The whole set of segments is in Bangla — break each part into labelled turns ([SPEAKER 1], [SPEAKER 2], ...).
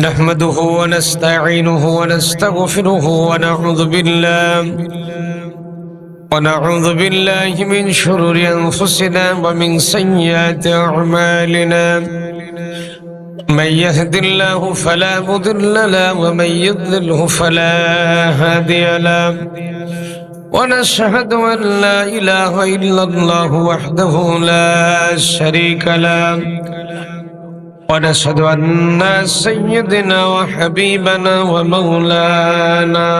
[SPEAKER 1] نحمده ونستعينه ونستغفره ونعوذ بالله من شرور أنفسنا ومن سيئات أعمالنا. من يهد الله فلا مضل له ومن يضلله فلا هادي له. ونشهد أن لا إله إلا الله وحده لا شريك له. ونشهد أن سيدنا وحبيبنا ومولانا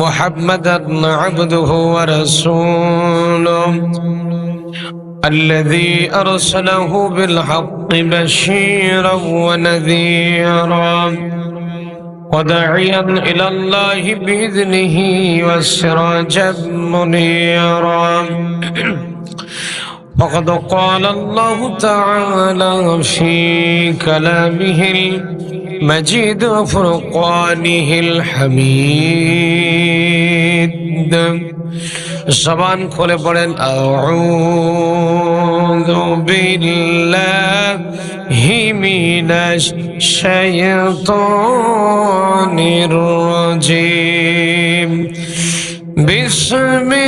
[SPEAKER 1] محمدا عبده ورسوله الذي أرسله بالحق بشيرا ونذيرا وداعيا إلى الله بإذنه وسراجا منيرا. فقد قال الله تعالى في كلامه المجيد وفرقانه الحميد. زبان খুলে পড়েন আউযু বিল্লাহি মিনাশ শাইতানির রাজীম। বিসমিল্লাহির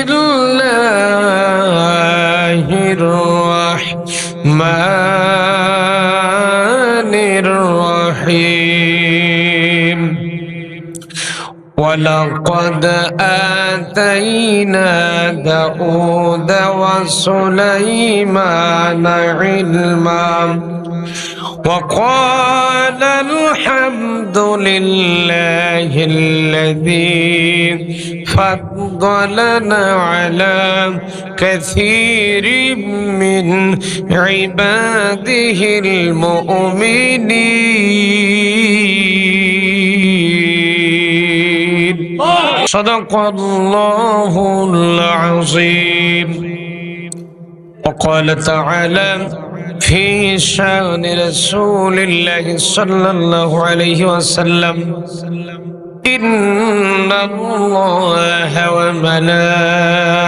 [SPEAKER 1] রাহমানির রহিম। ولقد آتينا داود وسليمان علما وقال الحمد لله الذي فضلنا على كثير من عباده المؤمنين. صدق الله العظيم. وقال تعالى في شان رسول الله صلى الله عليه وسلم: إن الله وملائكته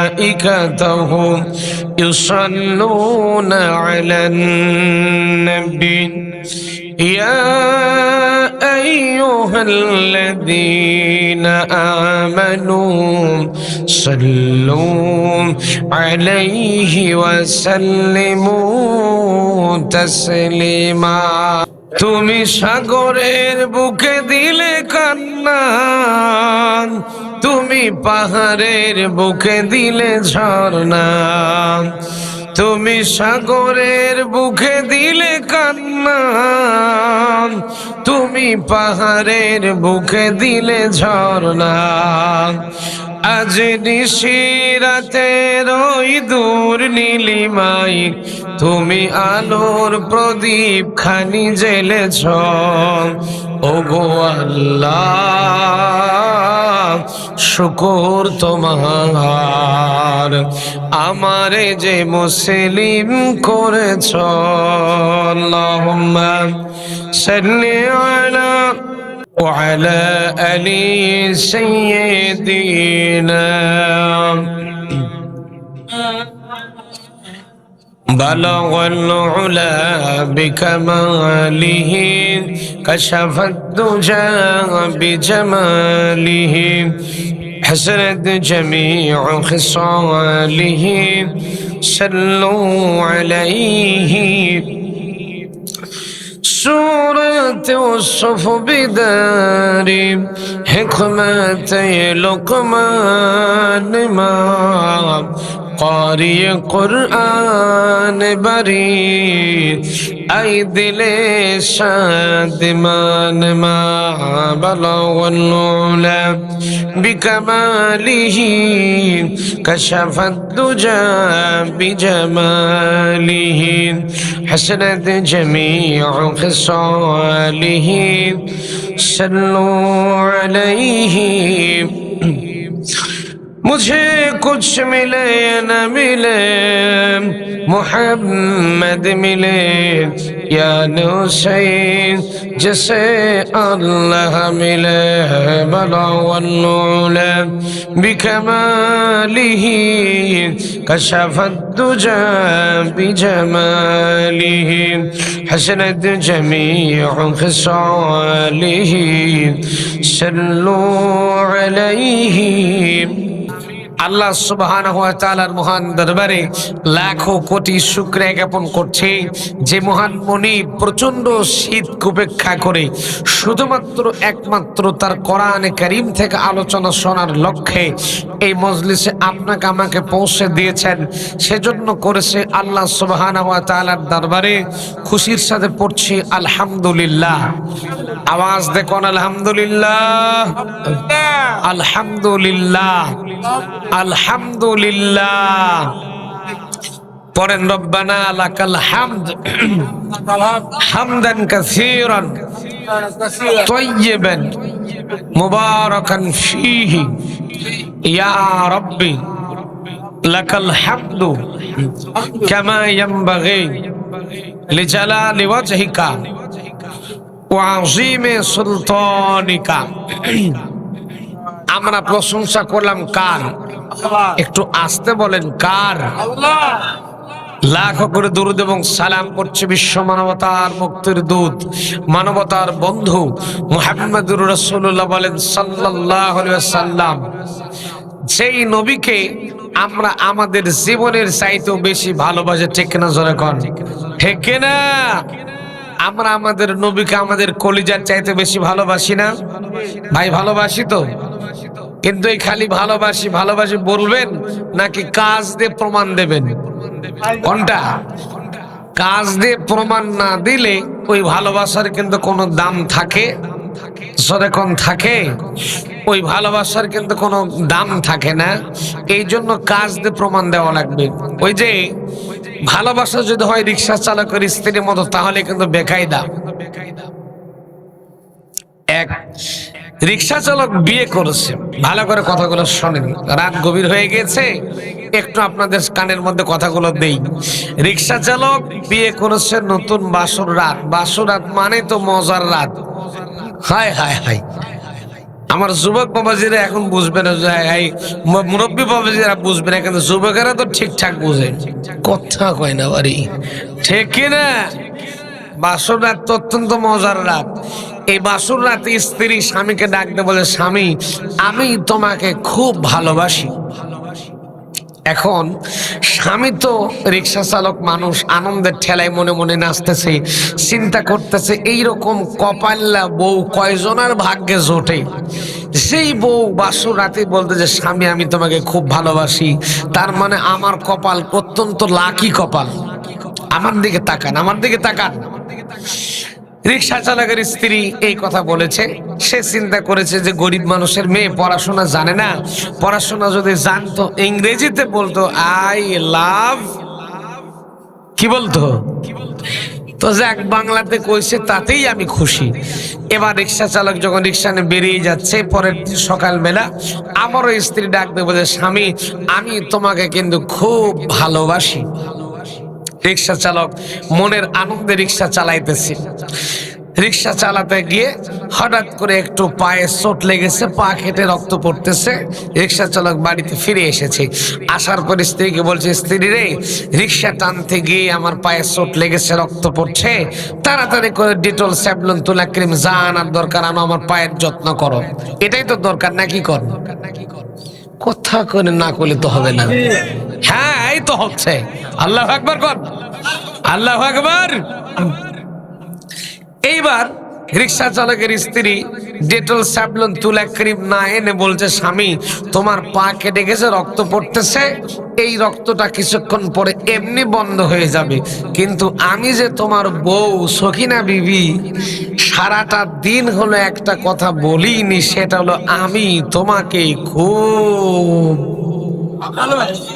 [SPEAKER 1] يصلون على النبي يا أيها الذين آمنوا صلوا عليه وسلموا تسليما. তুমি সাগরের বুকে দিলে কান্না, তুমি পাহাড়ের বুকে দিলে ঝর্ণা। তুমি সাগরের বুকে দিলে কান্না, তুমি পাহাড়ের বুকে দিলে ঝর্ণা। আজ নিশিরাতের ওই দূর নীলিমায় তুমি আলোর প্রদীপ খানি জ্বেলেছ। ওগো আল্লাহ, শুকর তোমার, আমারে যে মুসলিম করেছ। আল্লাহুম্মা সাল্লি আলা وعلى آل سيدنا. بلغ العلا بكماله كشف الدجى بجماله حسنت جميع خصاله صلوا عليه. سورة الصف بداري حكمتي لقمان ما قاری قرآن بری ای دل شادمان ما بلغ العلا بکماله کشف الدجى بجماله حسنت جميع خصاله صلوا عليه. मुझे कुछ मिले न मिले मोहम्मद मिले, या नूसैन जिसे अल्लाह मिले बलवन्नूला बिकमालिही कशफद्दुजा बिजमालिही हसनत जमीउ खिसालिही सल्लू अलैहि। আল্লাহ সুবহানাহু ওয়া তাআলার মহান দরবারে লাখো কোটি শুকরিয়া জ্ঞাপন করছে যে মহান মনিব প্রচন্ড শীত উপেক্ষা করে শুধুমাত্র একমাত্র তার কোরআনে কারীম থেকে আলোচনা শোনার লক্ষ্যে এই মজলিসে আপনাকে আমাকে পৌঁছে দিয়েছেন। সেজন্য করেছে আল্লাহ সুবহানাহু ওয়া তাআলার দরবারে খুশির সাথে পড়ছি আলহামদুলিল্লাহ। আওয়াজ দেখুন আলহামদুলিল্লাহ, আলহামদুলিল্লাহ, আলহামদুলিল্লাহ। পড়েন রব্বানা লাকাল হামদ হামদান কাসীরান তাইয়িবান মুবারাকান ফীহি ইয়া রাব্বি লাকাল হামদু কামা ইয়ানবাগি লিজালালি ওয়াজহিকা ওয়া আযীমি সুলতানিকা। আমরা প্রশংসা করলাম কার? একটু আস্তে বলেন কার? লাখো করে দুরূদ এবং সালাম করছে বিশ্ব মানবতার মুক্তির দূত, মানবতার বন্ধু মুহাম্মদুর রাসূলুল্লাহ বলেন সাল্লাল্লাহু আলাইহি ওয়াসাল্লাম, যেই নবীকে আমরা আমাদের জীবনের চাইতেও বেশি ভালোবাসি। ঠিক না? জোরে কোন ঠিক না? আমরা আমাদের নবীকে আমাদের কলিজার চাইতে বেশি ভালোবাসি না ভাই? ভালোবাসি তো, কিন্তু এই খালি ভালোবাসি ভালোবাসি বলবেন নাকি কাজ দিয়ে প্রমাণ দেবেন? কোনটা? কাজ দিয়ে প্রমাণ না দিলে ওই ভালোবাসার কিন্তু কোনো দাম থাকে? যখন থাকে ওই ভালোবাসার কিন্তু কোনো দাম থাকে না। এই জন্য কাজ দিয়ে প্রমাণ দেওয়া লাগবে। ওই যে ভালোবাসা যদি হয় রিক্সা চালকের স্ত্রীর মতো তাহলে কিন্তু বেকায়দা। এক রিক্সা চালক বিয়ে করেছে, ভালো করে কথাগুলো শোনেন, রাত গভীর হয়ে গেছে, একটু আপনাদের কানের মধ্যে কথাগুলো দেই। রিক্সা চালক বিয়ে করেছে, নতুন বাসর রাত। বাসর রাত মানে তো মজার রাত। হায় হায় হায়, আমার যুবক বাবাজিরা এখন বুঝবে না, মুরব্বী বাবাজিরা বুঝবে না, কিন্তু যুবকেরা তো ঠিকঠাক বুঝে। কথা কয় না বাড়ি, ঠিক কিনা? বাসর রাত তো অত্যন্ত মজার রাত। এই বাসর রাতে স্ত্রী স্বামীকে ডাকতে বলে, স্বামী আমি তোমাকে খুব ভালোবাসি। এখন স্বামী তো রিক্সা চালক মানুষ, আনন্দের ঠেলায় মনে মনে নাচতেছে, চিন্তা করতেছে এইরকম কপাল্লা বউ কয়জনের ভাগ্যে জোটে। সেই বউ বাসর রাতে বলতে যে স্বামী আমি তোমাকে খুব ভালোবাসি, তার মানে আমার কপাল অত্যন্ত লাকি কপাল। আমার দিকে তাকান, আমার দিকে তাকান। রিক্সা চালকের স্ত্রী এই কথা বলেছে, সে চিন্তা করেছে যে গরিব মানুষের মেয়ে পড়াশোনা জানে না, পড়াশোনা যদি জানতো ইংরেজিতে বলতো আই লাভ, কি বলতো? তো যাক, বাংলাতে কইছে তাতেই আমি খুশি। এবার রিক্সা চালক যখন রিক্সা নিয়ে বেরিয়ে যাচ্ছে, পরের দিন সকালবেলা আমারও স্ত্রী ডাকতে বলে, স্বামী আমি তোমাকে কিন্তু খুব ভালোবাসি। রিক্সা চালক মনের আনন্দে রিক্সা চালাইতেছে। রিক্সা চালাতে গিয়ে হঠাৎ করে একটু পায়ে চোট লেগেছে, পা কেটে রক্ত পড়তেছে। রিক্সা চালক বাড়িতে ফিরে এসেছে, আসার পর স্ত্রীকে বলছে, স্ত্রী রে রিক্সা টানতে গিয়ে আমার পায়ে চোট লেগেছে, রক্ত পড়ছে, তাড়াতাড়ি করে ডিটল, স্যাভলন, তুলা ক্রিম যা আনার দরকার আনো, আমার পায়ের যত্ন করো। এটাই তো দরকার নাকি? কর কথা করে না করলে তো হবে না। হ্যাঁ এই তো হচ্ছে। আল্লাহু আকবার কর, আল্লাহু আকবার। এইবার রিক্সা চালকের স্ত্রী ডেটল, স্যাভলন, তুলা ক্রিম না এনে বলছে, স্বামী তোমার পা কেটে গেছে, রক্ত পড়তেছে, এই রক্তটা কিছুক্ষণ পরে এমনি বন্ধ হয়ে যাবে, কিন্তু আমি যে তোমার বউ সখিনা বিবি সারাটা দিন হলো একটা কথা বলিনি, সেটা হলো আমি তোমাকে খুব ভালোবাসি।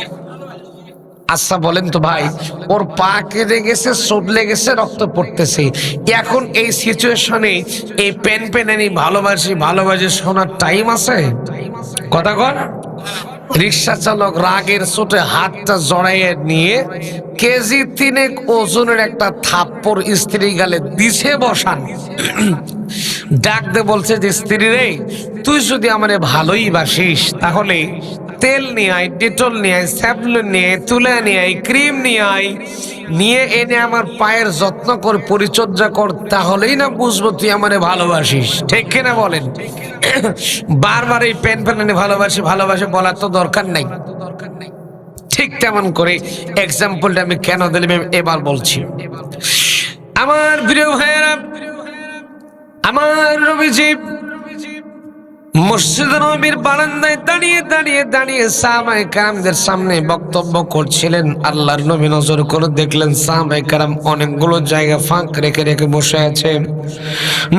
[SPEAKER 1] আচ্ছা বলেন তো ভাই, ওর পা কেটে গেছে, চোট লেগেছে, রক্ত পড়তেছে, এখন এই সিচুয়েশনে এই পেন পেনানি ভালোবাসি ভালোবাসি শোনার টাইম আছে? কথা কর, রিক্সা চালক রাগের চোটে হাতটা জড়াইয়ে নিয়ে কেজি 3 ওজনের একটা থাপ্পড় স্ত্রী গালে দিছে বসান। ডাক দে বলছে যে, স্ত্রী রে, তুই যদি আমারে ভালোই বাসিস তাহলে তেল নিয়ে আয়, ডেটল নিয়ে আয়, স্যাভলন নিয়ে আয়, তুলা নিয়ে আয়, ক্রিম নিয়ে আয়, নিয়ে এনে আমার পায়ের যত্ন কর, পরিচর্যা কর, তাহলেই না বুঝবো তুই আমারে ভালোবাসিস। ঠিক কিনা বলেন? বারবার এই প্যান প্যানে ভালোবাসি ভালোবাসি বলার তো দরকার নাই। ঠিক তেমন করে এক্সাম্পলটা আমি কেন দিলাম এবার বলছি। আমার প্রিয় ভাইয়েরা, আমার নবীজি মসজিদ নবীর বারান্দায় দাঁড়িয়ে দাঁড়িয়ে দাঁড়িয়ে সাহাবায়ে কেরামদের সামনে বক্তব্য করছিলেন। আল্লাহর নবী নজর করে দেখলেন সাহাবায়ে কেরাম অনেকগুলো জায়গা ফাঁক রেখে রেখে বসে আছে।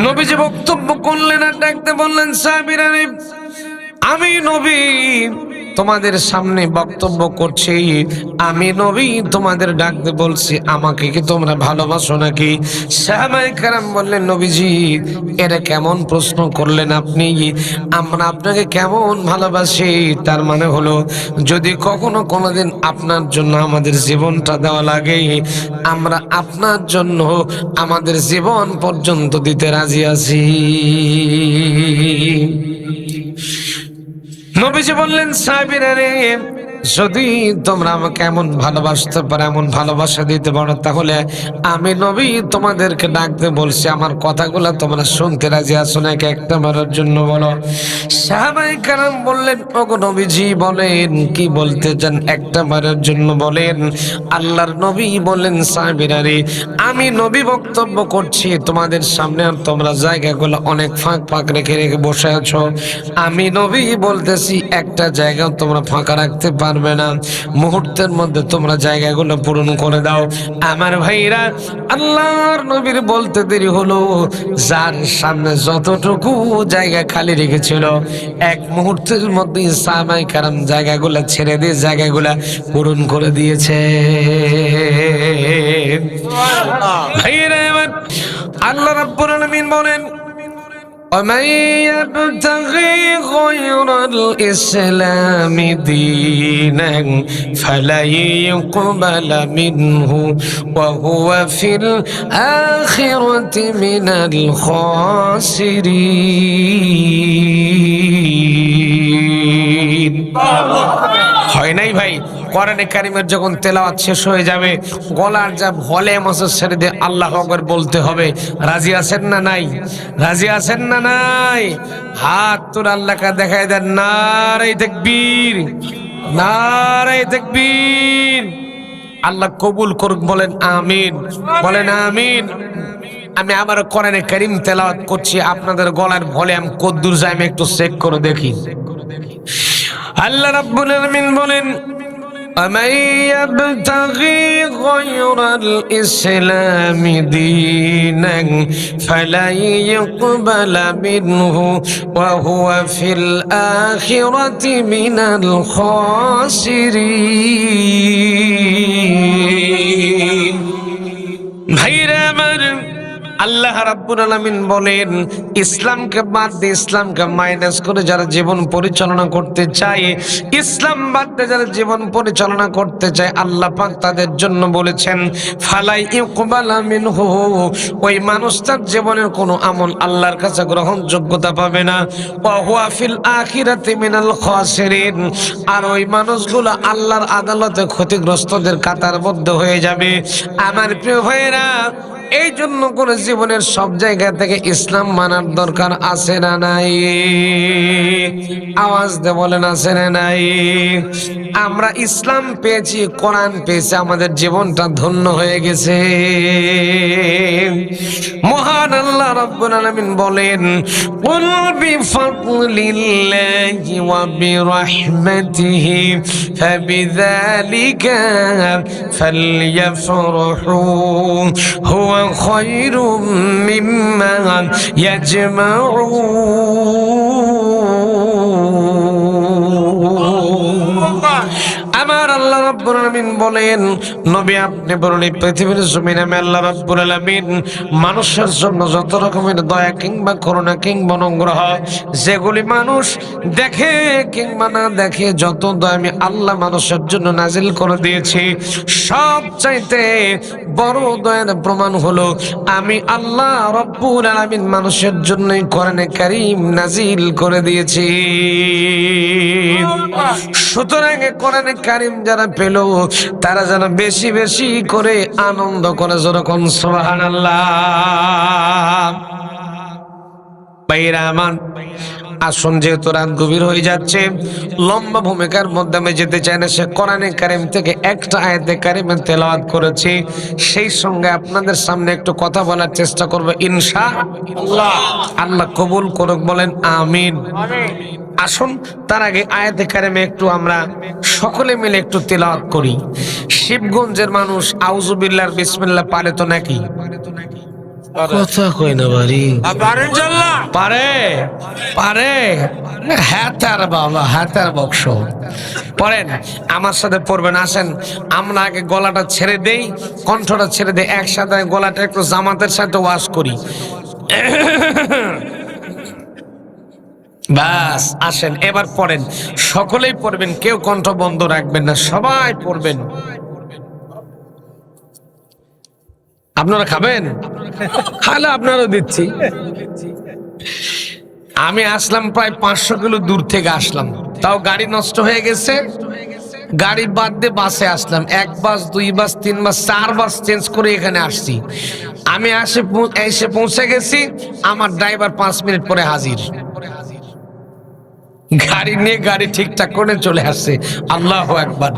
[SPEAKER 1] নবীজি বক্তব্য করলেন আর ডাকতে বললেন, সাহাবীরা, আমি নবী তোমাদের সামনে বক্তব্য করছি, আমি নবী তোমাদের ডাকতে বলছি, আমাকে কি তোমরা ভালোবাসো নাকি? সাহাবায়ে কেরাম বললেন, নবীজি এটা কেমন প্রশ্ন করলেন আপনি? আমরা আপনাকে কেমন ভালোবাসি? তার মানে হলো যদি কখনো কোনোদিন আপনার জন্য আমাদের জীবনটা দেওয়া লাগে, আমরা আপনার জন্য আমাদের জীবন পর্যন্ত দিতে রাজি আছি। নবীজি বললেন, সাহাবীরা রে, যদি তোমরা আমাকে এমন ভালোবাসতে পারো, এমন ভালোবাসা দিতে পারো, তাহলে আমি নবী তোমাদেরকে ডাকতে বলছি, আমার কথাগুলো তোমরা শুনতে রাজি আছো নাকি? একটা বারের জন্য বলো। সাহাবায়ে কেরাম বললেন, ওগো নবীজি বলেন, কি বলতে চান? একটা বারের জন্য বলেন। আল্লাহর নবী বললেন, সাহাবীরা রে, আমি নবী বক্তব্য করছি তোমাদের সামনে, আর তোমরা জায়গাগুলো অনেক ফাঁক ফাঁক রেখে রেখে বসে আছো। আমি নবী বলতেছি, একটা জায়গাও তোমরা ফাঁকা রাখতে পারবে না, মুহূর্তের মধ্যে তোমরা জায়গাগুলো পূরণ করে দাও। আমার ভাইরা, আল্লাহর নবীর বলতে দেরি হলো, যার সামনে যতটুকু জায়গা খালি রেখেছিল এক মুহূর্তের মধ্যে সাহাবায়ে কেরাম জায়গাগুলো ছেড়ে দিয়ে জায়গাগুলো পূরণ করে দিয়েছে। ভাইরা আমার, আল্লাহ রাব্বুল আলামিন বলেন, ومن يبتغي غير الإسلام دينا فلن يقبل منه وهو في الآخرة من الخاسرين। হয় নাই ভাই? কোরআনে কারিমের যখন তেলাওয়াত শেষ হয়ে যাবে, গলার যা ভলিউম আছে ছেড়ে দিয়ে আল্লাহু আকবার বলতে হবে। রাজি আছেন না নাই? রাজি আছেন না নাই? হাত তুলে আল্লাহকে দেখায় দেন, নারে তাকবীর, নারে তাকবীর। আল্লাহ কবুল করুক, বলেন আমিন, বলেন আমিন। আমি আবার কোরআনে কারিম তেলাওয়াত করছি, আপনাদের গলার ভলিউম কতদূর যায় আমি একটু চেক করে দেখি। আল্লাহ রাব্বুল আলামিন বলেন, ومن يبتغي غير الإسلام دينا فلن يقبل منه وهو في الآخرة من الخاسرين। ভাইরা আমার, আল্লাহ রাব্বুল আলামিন বলেন, ইসলামকে বাদ দিয়ে, ইসলামকে মাইনাস করে যারা জীবন পরিচালনা করতে চায়, ইসলাম বাদ দিয়ে যারা জীবন পরিচালনা করতে চায়, আল্লাহ পাক তাদের জন্য বলেছেন, ফালাই ইউকবালা মিনহু, ওই মানুষটার জীবনের কোনো আমল আল্লাহর কাছে গ্রহণযোগ্যতা পাবে না। ওয়া হুয়া ফিল আখিরাতি মিনাল খাসিরিন, আর ওই মানুষগুলো আল্লাহর আদালতে ক্ষতিগ্রস্তদের কাতারবদ্ধ হয়ে যাবে। আমার প্রিয় ভাইয়েরা, এই জন্য করে জীবনের সব জায়গা থেকে ইসলাম মানার দরকার আছে না নাই? আওয়াজ দিয়ে বলেন, আছে না নাই? আমরা ইসলাম পেয়েছি, কোরআন পেয়েছি, আমাদের জীবনটা ধন্য হয়ে গেছে। মহান আল্লাহ রাব্বুল আলামিন বলেন, কুল বিফাদলিল্লাহি ওয়া বিরাহমাতিহি ফাবিযালিকা ফালইফরাহু হুয়া খায়রুম মিম্মা ইয়াজমাউন। আমার আল্লাহ রাব্বুল আলামিন বলেন, নবী আপনি বলুন এই পৃথিবীর জমিনে আমি আল্লাহ রাব্বুল আলামিন মানুষের জন্য যত রকমের দয়া কিংবা করুণা কিংবা অনুগ্রহ যেগুলি মানুষ দেখে কিংবা না দেখে, যত দয়া আমি আল্লাহ মানুষের জন্য নাজিল করে দিয়েছি, সব চাইতে বড় দয়ার প্রমাণ হলো আমি আল্লাহ রব্বুল আলামিন মানুষের জন্যই কোরআনে কারীম নাজিল করে দিয়েছি। সুতরাং কোরআনে কারীম যারা পেল তারা যেন বেশি বেশি করে আনন্দ করে, যেরকম সুবহানাল্লাহ। ভাইরা আমার, আসুন, যেহেতু রাত গভীর হয়ে যাচ্ছে, লম্বা ভূমিকার মধ্যে আমি যেতে চাই না। সে কোরআনে কারীম থেকে একটা আয়াতে কারিমে তেলাওয়াত করেছি, সেই সঙ্গে আপনাদের সামনে একটু কথা বলার চেষ্টা করব ইনশাআল্লাহ। আল্লাহ কবুল করুক, বলেন আমিন। আসুন, তার আগে আয়াতে কারিমে একটু আমরা সকলে মিলে একটু তেলাওয়াত করি। শিবগঞ্জের মানুষ আউযুবিল্লাহ বিসমিল্লাহ পারে তো নাকি? কথা কই না বাড়ি পারে পারে। হ্যাঁ তার বাবা, হ্যাঁ তার বক্স পড়েন, আমার সাথে পড়বেন। আসেন, আমরা আগে গলাটা ছেড়ে দেই, কণ্ঠটা ছেড়ে দেই, একসাথে গলাটা একটু জামাতের সাথে ওয়াশ করি। বাস, আসেন এবার পড়েন, সকলেই পড়বেন, কেউ কণ্ঠ বন্ধ রাখবেন না, সবাই পড়বেন। আপনারা খাবেন? খালে আপনারও দিচ্ছি। আমি আসলাম প্রায় 500 কিলো দূর থেকে আসলাম, তাও গাড়ি নষ্ট হয়ে গেছে। গাড়ি বাদ দিয়ে বাসে আসলাম, 1 বাস 2 বাস 3 বাস 4 বাস চেঞ্জ করে এখানে আসছি। আমি এসে পৌঁছে গেছি, আমার ড্রাইভার 5 মিনিট পরে হাজির। গাড়ি নিয়ে গাড়ি ঠিকঠাক করে চলে আসছে। আল্লাহু আকবার।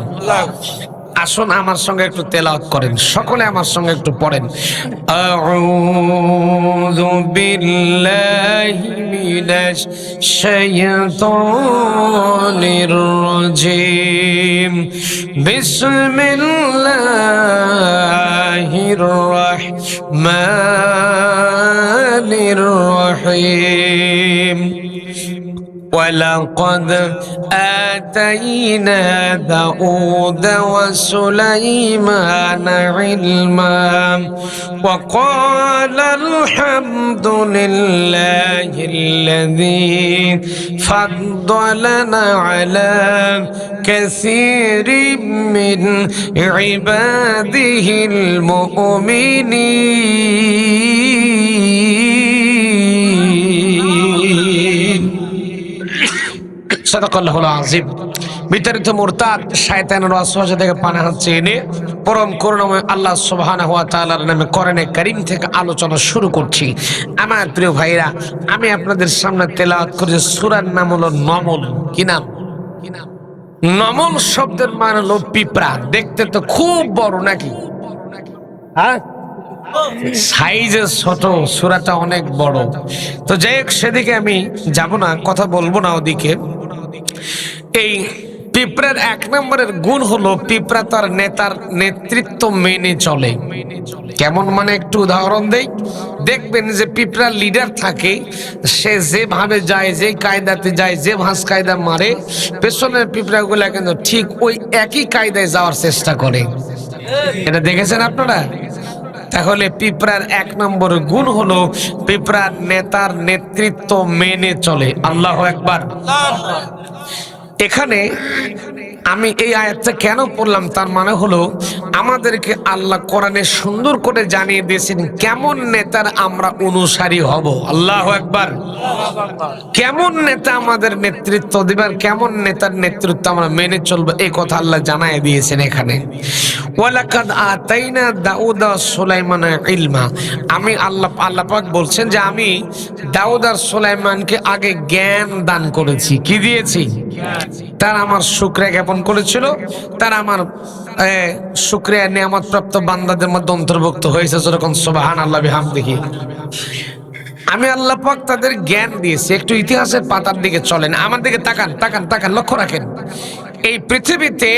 [SPEAKER 1] আসুন আমার সঙ্গে একটু তেলাওয়াত করেন, সকলে আমার সঙ্গে একটু পড়েন। আউযু বিল্লাহি মিনাশ শাইতানির রাজিম। বিসমিল্লাহির রাহমানির রাহিম। ولقد آتينا داود وسليمان علما وقال الحمد لله الذي فضلنا على كثير من عباده المؤمنين। সাদাকাল্লাহুল আযীম। বিতাড়িত মুরতাদ শয়তানের ওয়াসওয়াসা থেকে পানাহ চেয়ে পরম করুণাময় আল্লাহ সুবহানাহু ওয়া তাআলার নামে কোরআনে কারীম থেকে আলোচনা শুরু করছি। আমার প্রিয় ভাইরা, আমি আপনাদের সামনে তেলাওয়াত করেছি সূরার নাম হলো নমল। কি নাম? নমল শব্দের মানে হলো পিঁপড়া। দেখতে তো খুব বড় নাকি? হ্যাঁ, সাইজে ছোট, সূরাটা অনেক বড়। তো যাই হোক, সেদিকে আমি যাব না, কথা বলবো না ওদিকে। এই পিঁপড়ার 1 নম্বরের গুণ হলো পিঁপড়া তার নেতার নেতৃত্ব মেনে চলে। কেমন মানে একটু উদাহরণ দেই। দেখবেন যে পিঁপড়া লিডার থাকে, সে যেভাবে যায়, যে কায়দাতে যায়, যে ভাঁজ কায়দা মারে, পেছনের পিঁপড়াগুলা কিন্তু ঠিক ওই একই কায়দায় যাওয়ার চেষ্টা করে। এটা দেখেছেন আপনারা? তাহলে পিঁপড়ার 1 নম্বর গুণ হলো পিঁপড়ার নেতার নেতৃত্ব মেনে চলে। আল্লাহু আকবার। এখানে আমি এই আয়াতটা কেন পড়লাম, তার মানে হলো আমাদেরকে আল্লাহ কোরআনে সুন্দর করে জানিয়ে দিয়েছেন কেমন নেতার আমরা অনুসারী হব। আল্লাহু আকবার। কেমন নেতা আমাদের নেতৃত্ব দিবেন, কেমন নেতার নেতৃত্ব আমরা মেনে চলবো, এই কথা আল্লাহ জানায় দিয়েছেন এখানে। ওয়ালাকাদ আতাইনা দাউদ ওয়া সুলাইমান ইলমা। আমি আল্লাহ পাক বলছেন যে আমি দাউদ আর সুলাইমানকে আগে জ্ঞান দান করেছি। কি দিয়েছি? তারা আমার শুকরিয়া জ্ঞাপন করেছিল, তারা আমার শুকরিয়া নিয়ামত প্রাপ্ত বান্দাদের মধ্যে অন্তর্ভুক্ত হয়েছে। যেরকম সুবহানাল্লাহ বিহামদিহি। আমি আল্লাহ পাক তাদের জ্ঞান দিয়েছি। একটু ইতিহাসের পাতার দিকে চলেন, আমার দিকে তাকান, তাকান, তাকান, লক্ষ্য রাখেন। এই পৃথিবীতে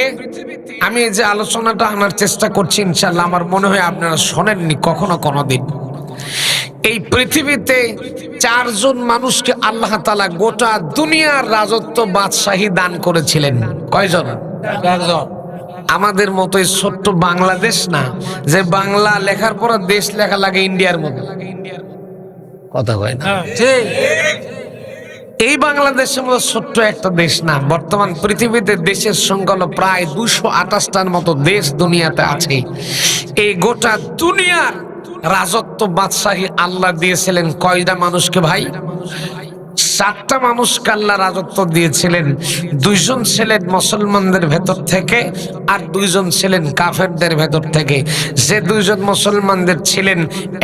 [SPEAKER 1] আমি যে আলোচনাটা আনার চেষ্টা করছি, ইনশাআল্লাহ আমার মনে হয় আপনারা শোনেননি কখনো কোনোদিন। এই পৃথিবীতে 4 জন মানুষকে আল্লাহ তাআলা গোটা দুনিয়ার রাজত্ব বাদশাহী দান করেছিলেন। কয়জন? 4 জন। আমাদের মতোই ছোট্ট বাংলাদেশ না যে বাংলা লেখার পর দেশ লেখা লাগে ইন্ডিয়ার মতো। কথা হয় না? এই বাংলাদেশের মতো ছোট্ট একটা দেশ না। বর্তমান পৃথিবীতে দেশের সংখ্যা হলো প্রায় 228টার মতো দেশ দুনিয়াতে আছে। এই গোটা দুনিয়ার রাজত্ব বাদশাহী আল্লাহ দিয়েছিলেন কয়টা মানুষকে ভাই? 7টা মানুষকে আল্লাহ রাজত্ব দিয়েছিলেন। 2জন ছিলেন মুসলমানদের ভেতর থেকে আর 2জন ছিলেন কাফেরদের ভেতর থেকে। যে 2জন মুসলমানদের ছিলেন,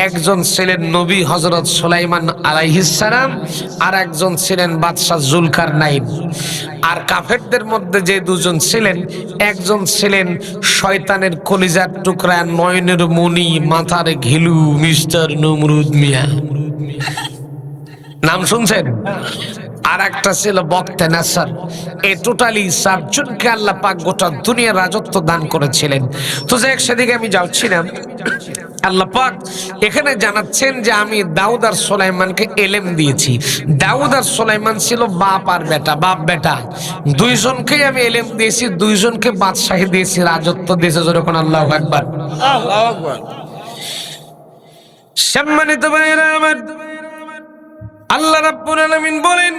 [SPEAKER 1] একজন ছিলেন নবী হযরত সুলাইমান আলাইহিস সালাম, আর একজন ছিলেন বাদশাহ জুলকারনাইন। আর কাফেরদের মধ্যে যে 2জন ছিলেন, একজন ছিলেন শয়তানের কলিজার টুকরা, নয়নের মণি, মাথার ঘিলু, মিস্টার নমরুদ মিয়া, নাম শুনছেন? আর একটা ছিল বক্তে নাসার। এই টোটালি 7জনকে আল্লাহ পাক গোটা দুনিয়ার রাজত্ব দান করেছিলেন। তো যাই হোক, সেদিকে আমি যাচ্ছি না। আল্লাহ পাক এখানে জানাচ্ছেন যে আমি দাউদ আর সুলাইমানকে ইলম দিয়েছি। দাউদ আর সুলাইমান ছিল বাপ আর বেটা, বাপ বেটা 2জনকেই আমি ইলম দিয়েছি, 2জনকে বাদশাহী দিয়েছি, রাজত্ব দিয়েছে। যখন আল্লাহু আকবার, আল্লাহু আকবার। সম্মানিত ভাইরা আমার, আল্লাহ রাব্বুল আলামিন বলেন,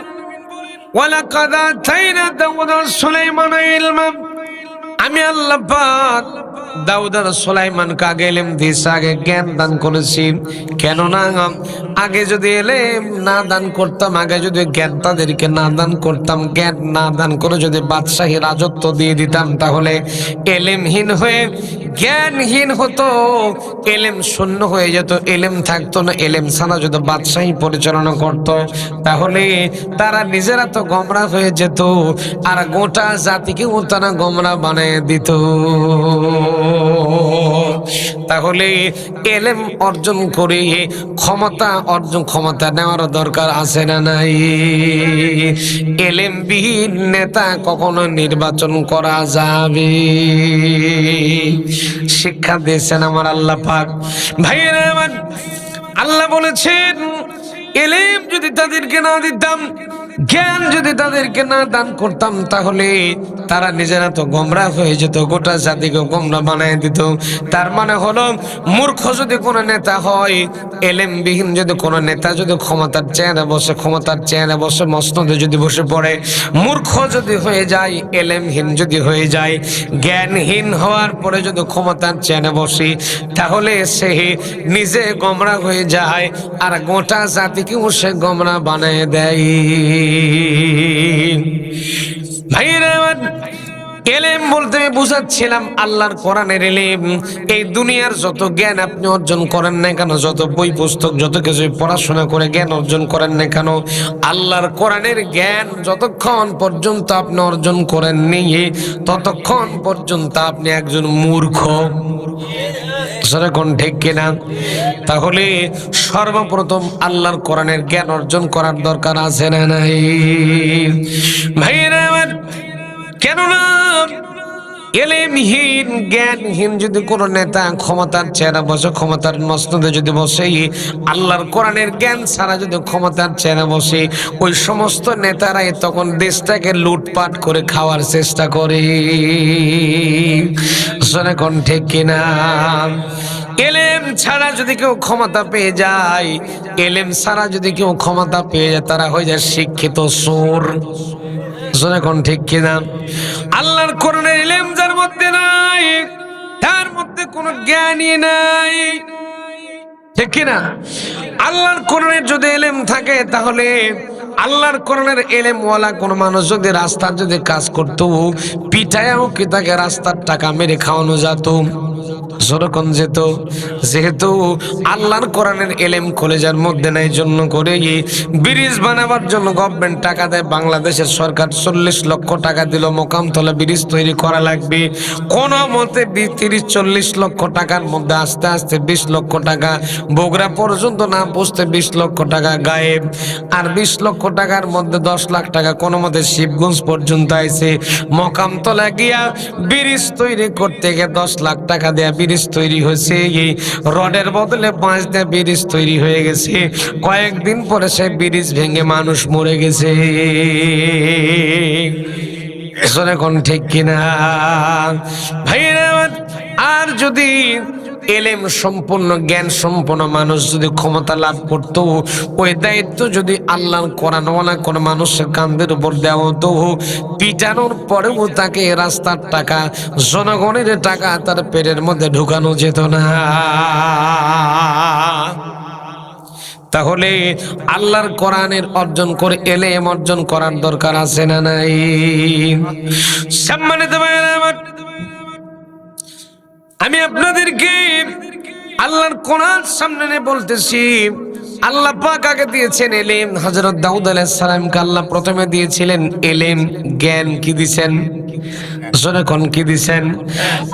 [SPEAKER 1] ওয়ালাকাদ আতাইনা দাউদা সুলাইমানা ইলমা। আমি আল্লাহ পাক দাউদ আর সুলাইমানকে আগে ইলম দিয়েছি, আগে জ্ঞান দান করেছি। কেননা আগে যদি ইলম না দান করতাম, আগে যদি জ্ঞান তাদেরকে না দান করতাম, জ্ঞান না দান করে যদি বাদশাহী রাজত্ব দিয়ে দিতাম, তাহলে ইলমহীন হয়ে জ্ঞানহীন হতো, ইলম শূন্য হয়ে যেত, ইলম থাকতো না। ইলম ছাড়া যদি বাদশাহী পরিচালনা করত, তাহলে তারা নিজেরা তো গোমরা হয়ে যেত, আর গোটা জাতিকেও তারা গোমরা বানিয়ে দিত। তাহলে ইলম অর্জন করে ক্ষমতা নেওয়ার দরকার আছে না নাই? ইলমবিহীন নেতা কখনো নির্বাচন করা যাবে? শিক্ষা দিয়েছেন আমার আল্লাহ পাক। ভাইয়েরা আমার, আল্লাহ বলেছেন ইলম যদি তাদেরকে না দিতাম, জ্ঞান যদি তাদেরকে না দান করতাম, তাহলে তারা নিজেরা তো গোমরা হয়ে যেত, গোটা জাতিকে গোমরা বানায় দিত। তার মানে হলো, মূর্খ যদি কোনো নেতা হয়, ইলমবিহীন যদি কোনো নেতা যদি ক্ষমতার চেয়ারে বসে মসনদে যদি বসে পড়ে, মূর্খ যদি হয়ে যায়, ইলমহীন যদি হয়ে যায়, জ্ঞানহীন হওয়ার পরে যদি ক্ষমতার চেয়ারে বসে, তাহলে সে নিজে গোমরা হয়ে যায় আর গোটা জাতিকেও সে গোমরা বানায় দেয়। ভাইরা, ইলম বলতে আমি বুঝাচ্ছিলাম আল্লাহর কোরআনের ইলম। এই দুনিয়ার যত জ্ঞান আপনি অর্জন করেন না কেন, যত বই পুস্তক, যত কিছু পড়াশোনা করে জ্ঞান অর্জন করেন না কেন, আল্লাহর কোরআনের জ্ঞান যতক্ষণ পর্যন্ত আপনি অর্জন করেননি, ততক্ষণ পর্যন্ত আপনি একজন মূর্খ। সেরকম ঠিক কিনা? তাহলে সর্বপ্রথম আল্লাহর কোরআনের জ্ঞান অর্জন করার দরকার আছে না নাই? ভাইরা আমার, কেননা ইলমহীন জ্ঞানহীন যদি কোনো নেতা ক্ষমতার চেয়ারে বসে, ক্ষমতার মসনদে যদি বসে, আল্লাহর কোরআনের জ্ঞান ছাড়া যদি ক্ষমতার চেয়ারে বসে, ওই সমস্ত নেতারাই তখন দেশটাকে লুটপাট করে খাওয়ার চেষ্টা করে। কোন ঠিক কিনা? ইলম ছাড়া যদি কেউ ক্ষমতা পেয়ে যায়, ইলম ছাড়া যদি কেউ ক্ষমতা পেয়ে যায়, তারা হয়ে যায় শিক্ষিত চোর। কোন ঠিক কিনা? আল্লাহর কোরআনের ইলম যার মধ্যে নাই, তার মধ্যে কোনো জ্ঞানই নাই, ঠিক কিনা? আল্লাহর কোরআনের যদি ইলম থাকে, তাহলে আল্লাহর কোরআনের ইলমওয়ালা কোন মানুষ যদি রাস্তার যদি কাজ করতো, পিঠায়ও কি তাকে রাস্তার টাকা মেরে খাওয়ানো যেত, যখন যেত। যেহেতু আল্লাহর কোরআনের ইলম কলেজের মধ্যে নাই, জন্য করে ব্রিজ বানাবার জন্য গভর্নমেন্ট টাকা দেয়। বাংলাদেশের সরকার 40 লক্ষ টাকা দিল, মোকামতলা ব্রিজ তৈরি করা লাগবে। কোন মতে 30-40 লক্ষ টাকার মধ্যে আস্তে আস্তে 20 লক্ষ টাকা, বগুড়া পর্যন্ত না পৌঁছতে 20 লক্ষ টাকা গায়েব। আর 20 লক্ষ টাকার মধ্যে 10 লাখ টাকা কোন মতে শিবগঞ্জ পর্যন্ত আইছে। মোকামতলা গিয়া ব্রিজ তৈরি করতে গিয়ে 10 লাখ টাকা দেয়া ব্রিজ তৈরি হয়েছে। এই রডের বদলে বাঁশ দিয়ে ব্রিজ তৈরি হয়ে গেছে। কয়েকদিন পরে সেই ব্রিজ ভেঙে মানুষ মরে গেছে। আসলে কোন ঠিক কিনা ভাইরা আমার? আর যদি এলেম সম্পূর্ণ জ্ঞান সম্পন্ন মানুষ যদি ক্ষমতা লাভ করত, ওই দায়িত্ব যদি আল্লাহর কোরআনওয়ালা কোন মানুষের কাঁধের উপর দেওয়া হতো, পিটানোর পরেও তাকে রাস্তার টাকা, জনগণের টাকা তার পেটের মধ্যে ঢুকানো যেত না। তাহলে আল্লাহর কোরআনের অর্জন করে এলেম অর্জন করার দরকার আছে না নাই? সম্মানিত ভাইরা আমার, আমি আপনাদেরকে আল্লাহর কোরআন সামনে নিয়ে বলতেছি, আল্লাহ পাক আগে দিয়েছেন এলেম। হযরত দাউদ আলাইহিস সালামকে আল্লাহ প্রথমে দিয়েছিলেন এলেম, জ্ঞান। কি দিয়েছেন? যখন কি দিয়েছেন?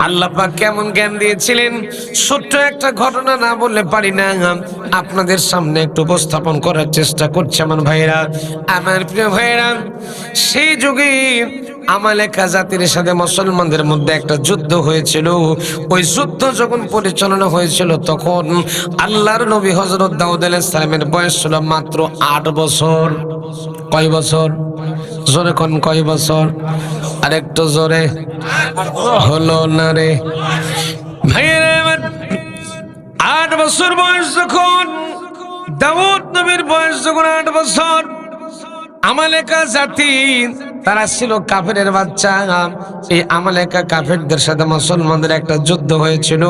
[SPEAKER 1] আল্লাহ পাক কেমন জ্ঞান দিয়েছিলেন? ছোট্ট একটা ঘটনা না বললে পারি না, আপনাদের সামনে একটু উপস্থাপন করার চেষ্টা করছি আমার ভাইরা, আমার প্রিয় ভাইরা। সেই যুগে আমালেকা জাতির সাথে মুসলমানদের মধ্যে একটা যুদ্ধ হয়েছিল। ওই যুদ্ধ যখন পরিচালনা হয়েছিল, তখন আল্লাহর নবী হযরত দাউদ আলাইহিস সালামের বয়স ছিল মাত্র 8 বছর। কয় বছর? জোরে কোন, কয় বছর? আরেকটু জোরে হলো না রে ভাইয়েরা আমার। 8 বছর বয়স যখন, দাউদ নবীর বয়স যখন 8 বছর, আমালেকা জাতি তারা ছিল কাফেরের বাচ্চা। এই আমালেকা কাফেরদের সাথে মুসলমানদের একটা যুদ্ধ হয়েছিল।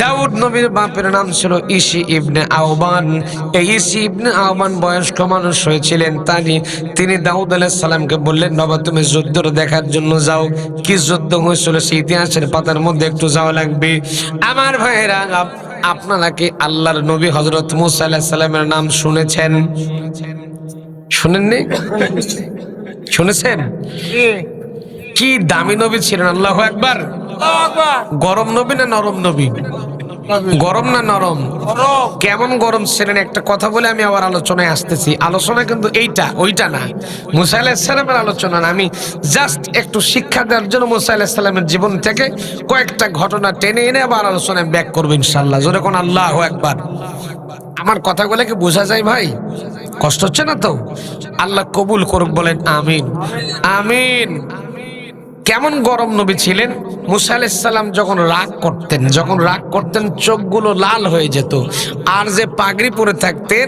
[SPEAKER 1] দাউদ নবীর বাপের নাম ছিল ইসি ইবনে আওবান। এই ইসি ইবনে আওবান বয়স্ক মানুষ হয়েছিলেন। তিনি দাউদ আলাইহিস সালামকে বললেন, বাবা তুমি যুদ্ধ দেখার জন্য যাও। কি যুদ্ধ হয়েছিল সেই ইতিহাসের পাতার মধ্যে একটু যাওয়া লাগবে। আমার ভাইয়েরা, আপনারা কি আল্লাহর নবী হযরত মুসা আলাইহিস সালামের নাম শুনেছেন? শুনেননি? শুনেছেন? কি দামি নবী ছিলেন! আল্লাহু আকবার। গরম নবী না নরম নবী? গরম না নরম? কেমন গরম ছিলেন একটা কথা বলে আমি আবার আলোচনায় আসতেছি। আলোচনা কিন্তু এইটা ওইটা না, মুসা আলাইহিস সালামের আলোচনা না। আমি জাস্ট একটু শিক্ষা দেওয়ার জন্য মুসা আলাইহিস সালামের জীবন থেকে কয়েকটা ঘটনা টেনে এনে আবার আলোচনায় ব্যাক করবো ইনশাআল্লাহ। জোরে কোন আল্লাহু আকবার। আমার কথাগুলো কি বোঝা যায় ভাই? কষ্ট হচ্ছে না তো? আল্লাহ কবুল করুক, বলেন আমিন আমিন। কেমন গরম নবী ছিলেন! মুসা আলাইহিস সালাম যখন রাগ করতেন চোখগুলো লাল হয়ে যেত। আর যে পাগড়ি পরে থাকতেন,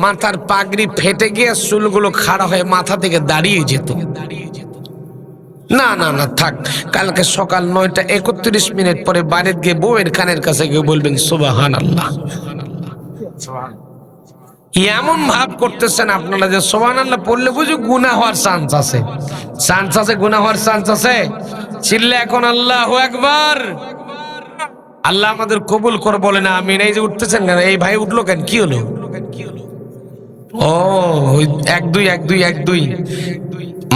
[SPEAKER 1] মাথার পাগড়ি ফেটে গিয়ে চুলগুলো খাড়া হয়ে মাথা থেকে দাঁড়িয়ে যেত। না না না, থাক, কালকে সকাল 9:31 পরে বাড়িতে গিয়ে বউয়ের কানের কাছে গিয়ে বলবেন সুবহানাল্লাহ। এমন ভাব করতেছেন আপনারা যে সুবহানাল্লাহ পড়লে বুঝি গুনাহ হওয়ার চান্স আছে। গুনাহ হওয়ার চান্স আছে। চিল্লা এখন আল্লাহু আকবার। আল্লাহ আমাদের কবুল করে, বলেন আমিন। এই যে উঠতেছেন কেন? এই ভাই উঠলো কেন? কি হলো? ও 1-2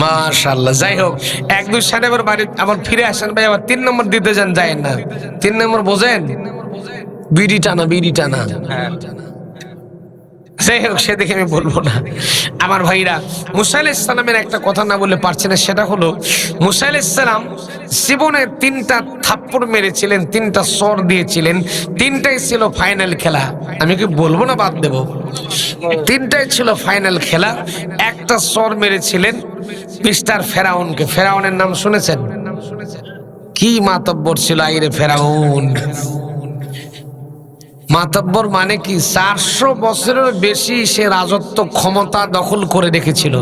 [SPEAKER 1] মাশাআল্লাহ। যাই হোক, 1-2 সাড়ে আবার বাড়ি আবার ফিরে আসেন ভাই। আবার 3 নম্বর দিতে যান, যায় না। 3 নম্বর বোঝেন? বিড়ি টানা। যাই হোক, সে দেখে আমি বলবো না। আমার ভাইরা, মুসা আলাইহিস সালামের একটা কথা না বললে পারছে না। সেটা হলো, মুসা আলাইহিস সালাম জীবনে 3টা থাপ্পড় মেরেছিলেন, 3টা সর দিয়েছিলেন। 3টাই ছিল ফাইনাল খেলা। আমি কি বলবো না বাদ দেব? 3টাই ছিল ফাইনাল খেলা। একটা সর মেরেছিলেন মিস্টার ফেরাউনকে। ফেরাউনের নাম শুনেছেন? কি মাতব্বর ছিল আইরে ফেরাউন! মাতব্বর মানে কি? 400 বছরের বেশি সে রাজত্ব ক্ষমতা দখল করে রেখেছিল।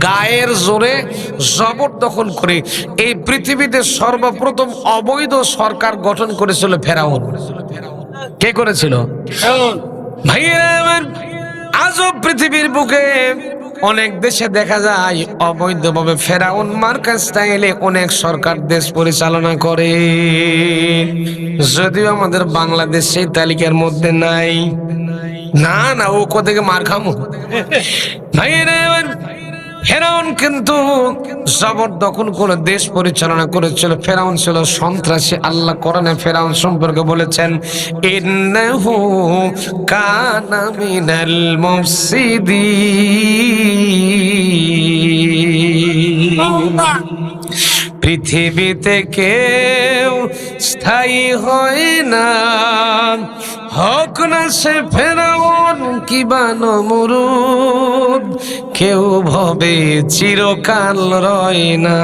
[SPEAKER 1] গায়ের জোরে জবরদখল করে এই পৃথিবীতে সর্বপ্রথম অবৈধ সরকার গঠন করেছিল ফেরাউন। কে করেছিল? ভাইয়েরা আমার, আজও পৃথিবীর বুকে অনেক দেশে দেখা যায় অবৈধভাবে ফেরাউন মার্কা স্টাইলে অনেক সরকার দেশ পরিচালনা করে। যদিও আমাদের বাংলাদেশ সেই তালিকার মধ্যে নাই। না না, ও কোথেকে মার খামো ভাইয়েরা আমার। ফেরাউন কিন্তু জবরদখল করে দেশ পরিচালনা করেছিল। ফেরাউন ছিল সন্ত্রাসী। আল্লাহ কোরআনে ফেরাউন সম্পর্কে বলেছেন, ইন্নাহু কানা মিনাল মুফসিদিন। পৃথিবীতে কেউ স্থায়ী হয় না, হোক না সে ফেরাউন কিবা নমরুদ। কেউ ভবে চিরকাল রয় না,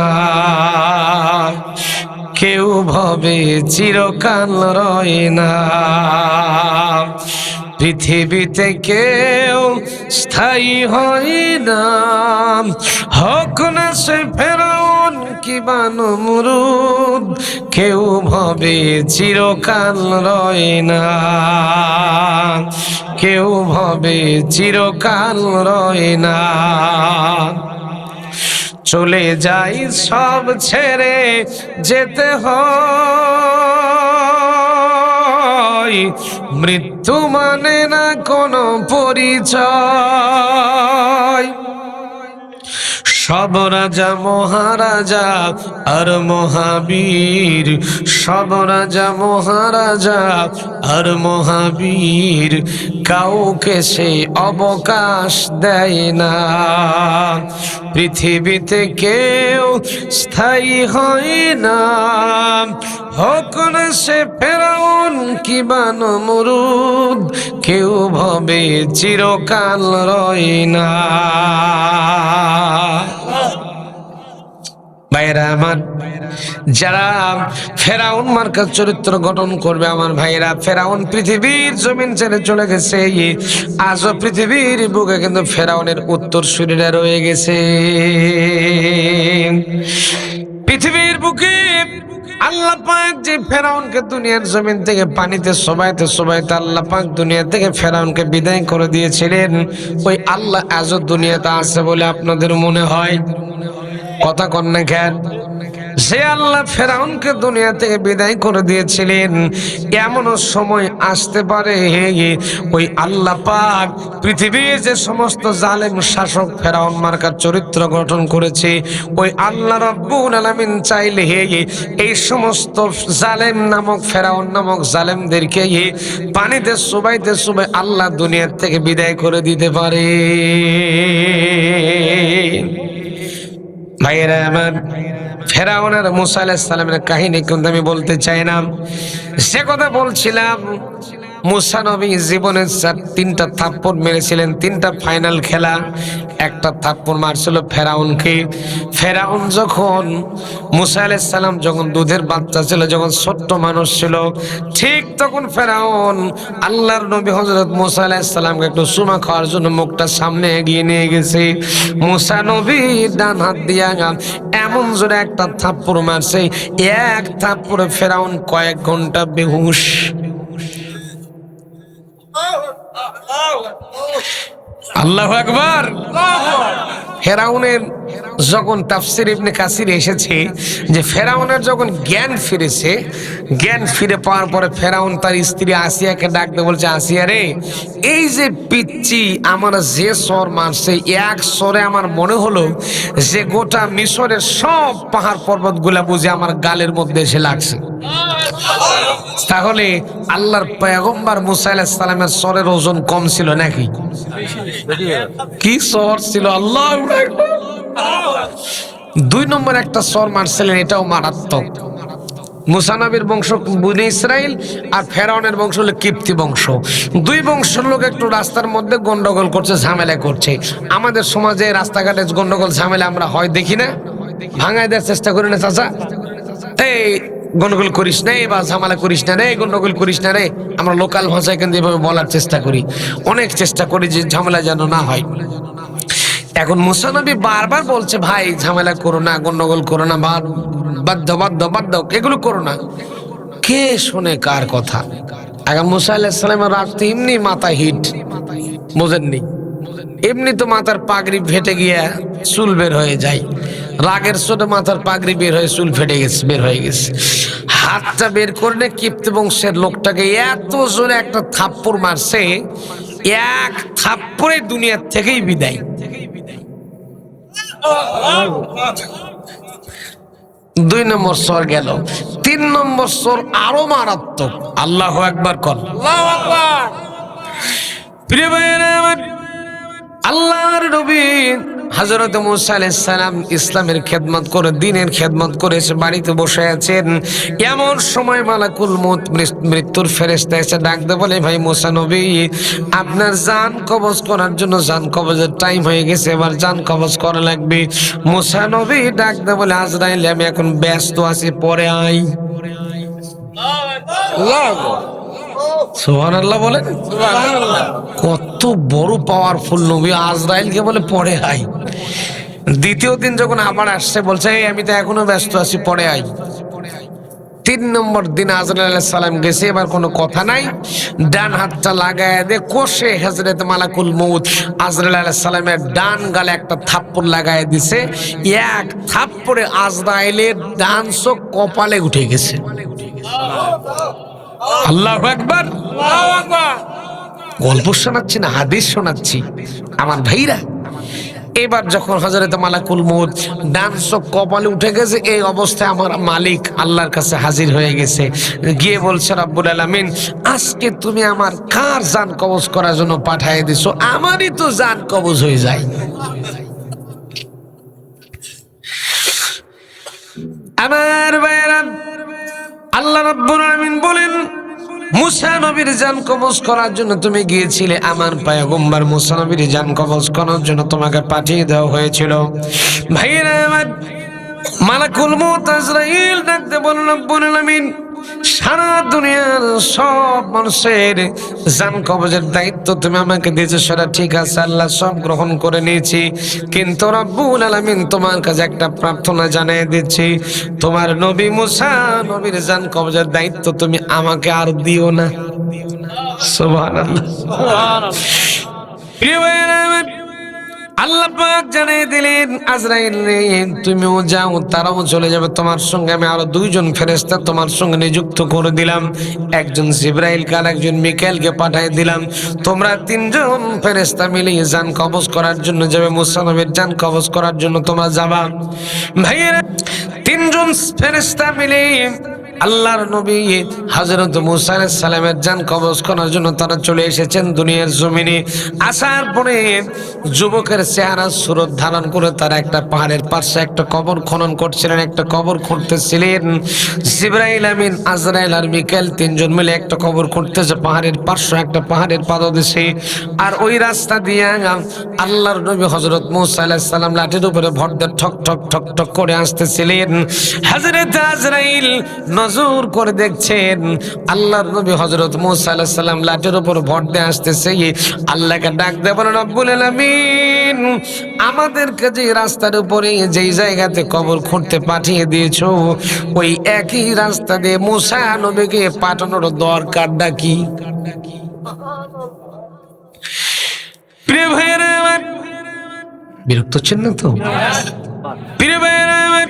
[SPEAKER 1] কেউ ভবে চিরকাল রয় না। পৃথিবীতে কেউ স্থায়ী হয় না, হোক না সে ফেরাউন কিবা নমরুদ, কেউ ভবে চিরকাল রয় না, কেউ ভবে চিরকাল রয় না। চলে যাই সব ছেড়ে যেতে হয়, মৃত্যু মানে না কোনো পরিচয়। সব রাজা মহারাজা আর মহাবীর, সব রাজা মহারাজা আর মহাবীর, কাউকে সে অবকাশ দেয় না। পৃথিবীতে কেউ স্থায়ী হয় না, হোক না সে ফেরাউন কিবা নমরুদ, কেউ ভবে চিরকাল রয় না। ভাইরা আমার, যারা ফেরাউন মার্কার চরিত্র গঠন করবে আমার ভাইরা, ফেরাউন পৃথিবীর জমিন ছেড়ে চলে গেছে, আজও পৃথিবীর বুকে কিন্তু ফেরাউনের উত্তরসূরিরা রয়ে গেছে। পৃথিবীর বুকে আল্লাহ পাক যে ফেরাউনকে দুনিয়ার জমিন থেকে পানিতে চোবাইতে চোবাইতে আল্লাহ পাক দুনিয়া থেকে ফেরাউনকে বিদায় করে দিয়েছিলেন, ওই আল্লাহ আজও দুনিয়াতে আছে বলে আপনাদের মনে হয়? কথা কন না কেন? যে আল্লাহ ফেরাউনকে দুনিয়া থেকে বিদায় করে দিয়েছিলেন, এমনও সময় আসতে পারে ওই আল্লাহ পাক পৃথিবীর যে সমস্ত জালেম শাসক ফেরাউন মার্কার চরিত্র গঠন করেছে, ওই আল্লাহ রাব্বুল আলামিন চাইলে এই সমস্ত জালেম নামক ফেরাউন নামক জালেমদেরকে পানিতে চুবাইতে চুবাই আল্লাহ দুনিয়া থেকে বিদায় করে দিতে পারে। ভাইয়েরা আমার, ফেরাউন আর মুসা আলাইহিস সালামের কাহিনী কিন্তু আমি বলতে চাই না। সে কথা বলছিলাম, মুসা নবী জীবনে 3টা থাপ্পড় মেরেছিলেন, 3টা ফাইনাল খেলা। একটা থাপ্পড় মারছিল ফেরাউনকে। ফেরাউন যখন মুসা আলাইহিস সালাম যখন দুধের বাচ্চা ছিল, যখন ছোট্ট মানুষ ছিল, ঠিক তখন ফেরাউন আল্লাহর নবী হযরত মুসা আলাইহিস সালামকে একটু চুমা খাওয়ার জন্য মুখটা সামনে এগিয়ে নিয়ে গেছে। মুসা নবী ডান হাত দিয়া এমন জোরে একটা থাপ্পড় মারছে, এক থাপ্পড়ে ফেরাউন কয়েক ঘন্টা বেহুশ। আল্লাহু আকবার। ফেরাউনের যখন তাফসীর ইবনে কাসির এসেছে যে ফেরাউনের যখন জ্ঞান ফিরেছে, জ্ঞান ফিরে পাওয়ার পরে ফেরাউন তার স্ত্রী আসিয়াকে ডাকতে বলছে, আসিয়া রে, এই যে পিচ্চি আমার যে সর মারছে, এক সরে আমার মনে হলো যে গোটা মিশরের সব পাহাড় পর্বত গুলা বুঝে আমার গালের মধ্যে এসে লাগছে। তাহলে আল্লাহর পয়গম্বর মুসা আলাইহিস সালামের সরের ওজন কম ছিল নাকি? কি সর ছিল! আল্লাহু আকবার। 2 নম্বর একটা সর মারছিলেন, এটাও মারাত্মক। মুসা নবীর বংশ বনি ইসরাইল আর ফেরাউনের বংশ হলো কিপ্তি বংশ। 2 বংশের লোক একটু রাস্তার মধ্যে গন্ডগোল করছে, ঝামেলা করছে। আমাদের সমাজে রাস্তাঘাটে গন্ডগোল ঝামেলা আমরা হয় দেখি না? ভাঙায় দেওয়ার চেষ্টা করি না চাচা? এই গন্ডগোল করিস না, বা ঝামেলা করিস না রে, গন্ডগোল করিস না রে, আমরা লোকাল ভাষায় কিন্তু এভাবে বলার চেষ্টা করি, অনেক চেষ্টা করি যে ঝামেলা যেন না হয়। এখন মুসা নবী বারবার বলছে, ভাই ঝামেলা করো না, গন্ডগোল করো না, বাধ্য বাধ্য বাধ্য এগুলো করো না। কে শোনে কার কথা? এখন মুসা আলাইহিস সালামের রাখতে এমনি মাথা হিট, বোঝেননি? এমনি তো মাথার পাগড়ি ফেটে গিয়ে চুল বের হয়ে যায়, রাগের চোটে মাথার পাগড়ি বের হয়ে চুল ফেটে গেছে, বের হয়ে গেছে। হাতটা বের করে কিপ্তি বংশের লোকটাকে এত জোরে একটা থাপ্পড় মারছে, এক থাপ্পড়ে দুনিয়া থেকেই বিদায়। 2 নম্বর সর গেল। 3 নম্বর সর আরো মারাত্মক। আল্লাহু আকবার কর। আল্লাহু আকবার। প্রিয় ভাইরা আমার, আল্লাহর নবী হযরত মুসা আলাইহিস সালাম ইসলামের খেদমত করে, দ্বীনের খেদমত করে এসে বাড়িতে বসে আছেন। এমন সময় মালাকুল মউত মৃত্যুর ফেরেশতা এসে ডাকতে বলে, ভাই মুসা নবী, আপনার জান কবজ করার জন্য জান কবজের টাইম হয়ে গেছে, এবার জান কবজ করা লাগবে। মুসা নবী ডাকতে বলে, আজরাইল আমি এখন ব্যস্ত আছি, পরে আই। সুবহানাল্লাহ বলেন। কত বড় পাওয়ারফুল নবী, আজরাইলকে বলে পরে আই। দ্বিতীয় দিন যখন আবার আসছে বলছে, এই আমি তো এখনো ব্যস্ত আছি, পরে আই। 3 নম্বর দিন আজরাইল আলাইহিস সালাম গেছে, এবার কোনো কথা নাই, ডান হাতটা লাগায় দে কষে হযরত মালাকুল মউত আজরাইল আলাইহিস সালামের ডান গালে একটা থাপ্পড় লাগায় দিছে। এক থাপ্পড়ে আজরাইলের ডান চোখ কপালে উঠে গেছে। আল্লাহু আকবার, আল্লাহু আকবার। গল্প শোনাচ্ছি না, হাদিস শোনাচ্ছি আমার ভাইরা। এবার যখন হযরত মালাকুল মউত ডান চোখ কপালে উঠে গেছে, এই অবস্থায় আমার মালিক আল্লাহর কাছে হাজির হয়ে গেছে, গিয়ে বলছে, রব্বুল আলামিন, আজকে তুমি আমার কার জান কবজ করার জন্য পাঠিয়ে দিছো? আমারই তো জান কবজ হয়ে যায়। আমার ভাইরা, আল্লাহ রাব্বুল আলামিন বলেন, মুসা নবীর জান কবজ করার জন্য তুমি গিয়েছিলে, আমার পয়গম্বর মুসা নবীর জান কবজ করার জন্য তোমাকে পাঠিয়ে দেওয়া হয়েছিল। ভাইরা আমার, মালাকুল মউত আজরাইল ডাকতে বলল, রব্বুল আলামিন, সারা দুনিয়ার সব মানুষের জান কবজের দায়িত্ব তুমি আমাকে দিয়েছো, সেটা ঠিক আছে আল্লাহ, সব গ্রহণ করে নিয়েছি, কিন্তু রব্বুল আলামিন তোমার কাছে একটা প্রার্থনা জানিয়ে দিচ্ছি, তোমার নবী মুসা নবীর জান কবজের দায়িত্ব তুমি আমাকে আর দিও না। সুবহানাল্লাহ, সুবহানাল্লাহ। আল্লাহ পাক জানিয়ে দিলেন, আজরাইল রে, তুমিও যাও, তারাও চলে যাবে, তোমার সঙ্গে আমি আরো 2 জন ফেরেশতা তোমার সঙ্গে নিযুক্ত করে দিলাম, একজন জিবরাইল আর একজন মিকাইলকে পাঠিয়ে দিলাম। তোমরা 3 জন ফেরেশতা মিলে জান কবজ করার জন্য যাবে, মুসা নবীর জান কবজ করার জন্য তোমরা যাবা। ভাইয়েরা, 3 জন ফেরেশতা মিলে আল্লাহর নবী হযরত মুসা আলাইহিস সালামের জান কবজ করার জন্য তারা চলে এসেছেন দুনিয়ার জমিনে। আসার পরে যুবকের চেহারা সুরত ধারণ করে তারা একটা পাহাড়ের পাশে একটা কবর খনন করছিলেন, একটা কবর খুঁড়তেছিলেন। জিবরাইল, আমিন, আজরাইল আর মিকাইল 3 জন মিলে একটা কবর খুঁড়তেছে পাহাড়ের পাশে, একটা পাহাড়ের পাদদেশে। আর ওই রাস্তা দিয়ে আল্লাহর নবী হযরত মুসা আলাইহিস সালাম লাঠির উপরে ভর দিয়ে ঠক ঠক ঠক ঠক করে আসতেছিলেন। হযরত আজরাইল নজর করে দেখছেন আল্লাহর নবী হযরত মুসা আলাইহিস সালাম লাঠির উপর ভর দিয়ে আসতেছে। আল্লাহকে ডাক দিয়ে বলেন, রব্বুল আলামিন, আমাদেরকে যে রাস্তার উপরে যেই জায়গাতে কবর খুঁড়তে পাঠিয়ে দিয়েছো, ওই একই রাস্তা দিয়ে মুসা নবীকে পাঠানোর দরকারটা কি? প্রিয় ভাইরা আমার, বিরক্ত হচ্ছেন না তো? প্রিয় ভাইরা আমার,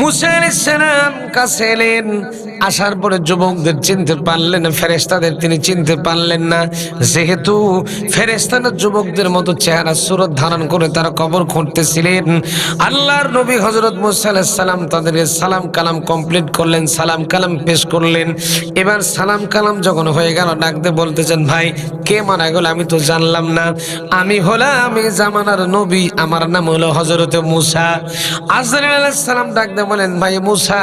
[SPEAKER 1] মুসা আলাইহিস সালাম কাছে এলেন। আসার পরে যুবকদের চিনতে পারলেন না, ফেরেশতাদের তিনি চিনতে পারলেন না, যেহেতু ফেরেশতারা যুবকদের মতো চেহারা সুরত ধারণ করে তারা কবর খুঁড়তেছিলেন। আল্লাহর নবী হযরত মুসা আলাইহিস সালাম তাদেরকে সালাম কালাম কমপ্লিট করলেন, সালাম কালাম পেশ করলেন। এবার সালাম কালাম যখন হয়ে গেল, ডাকতে বলতেছেন, ভাই কে মারা গেল? আমি তো জানলাম না, আমি হলাম এই জামানার নবী, আমার নাম হলো হযরত মুসা। আজরাইল আলাইহিস সালাম ডাকতে বলেন, ভাই মুসা,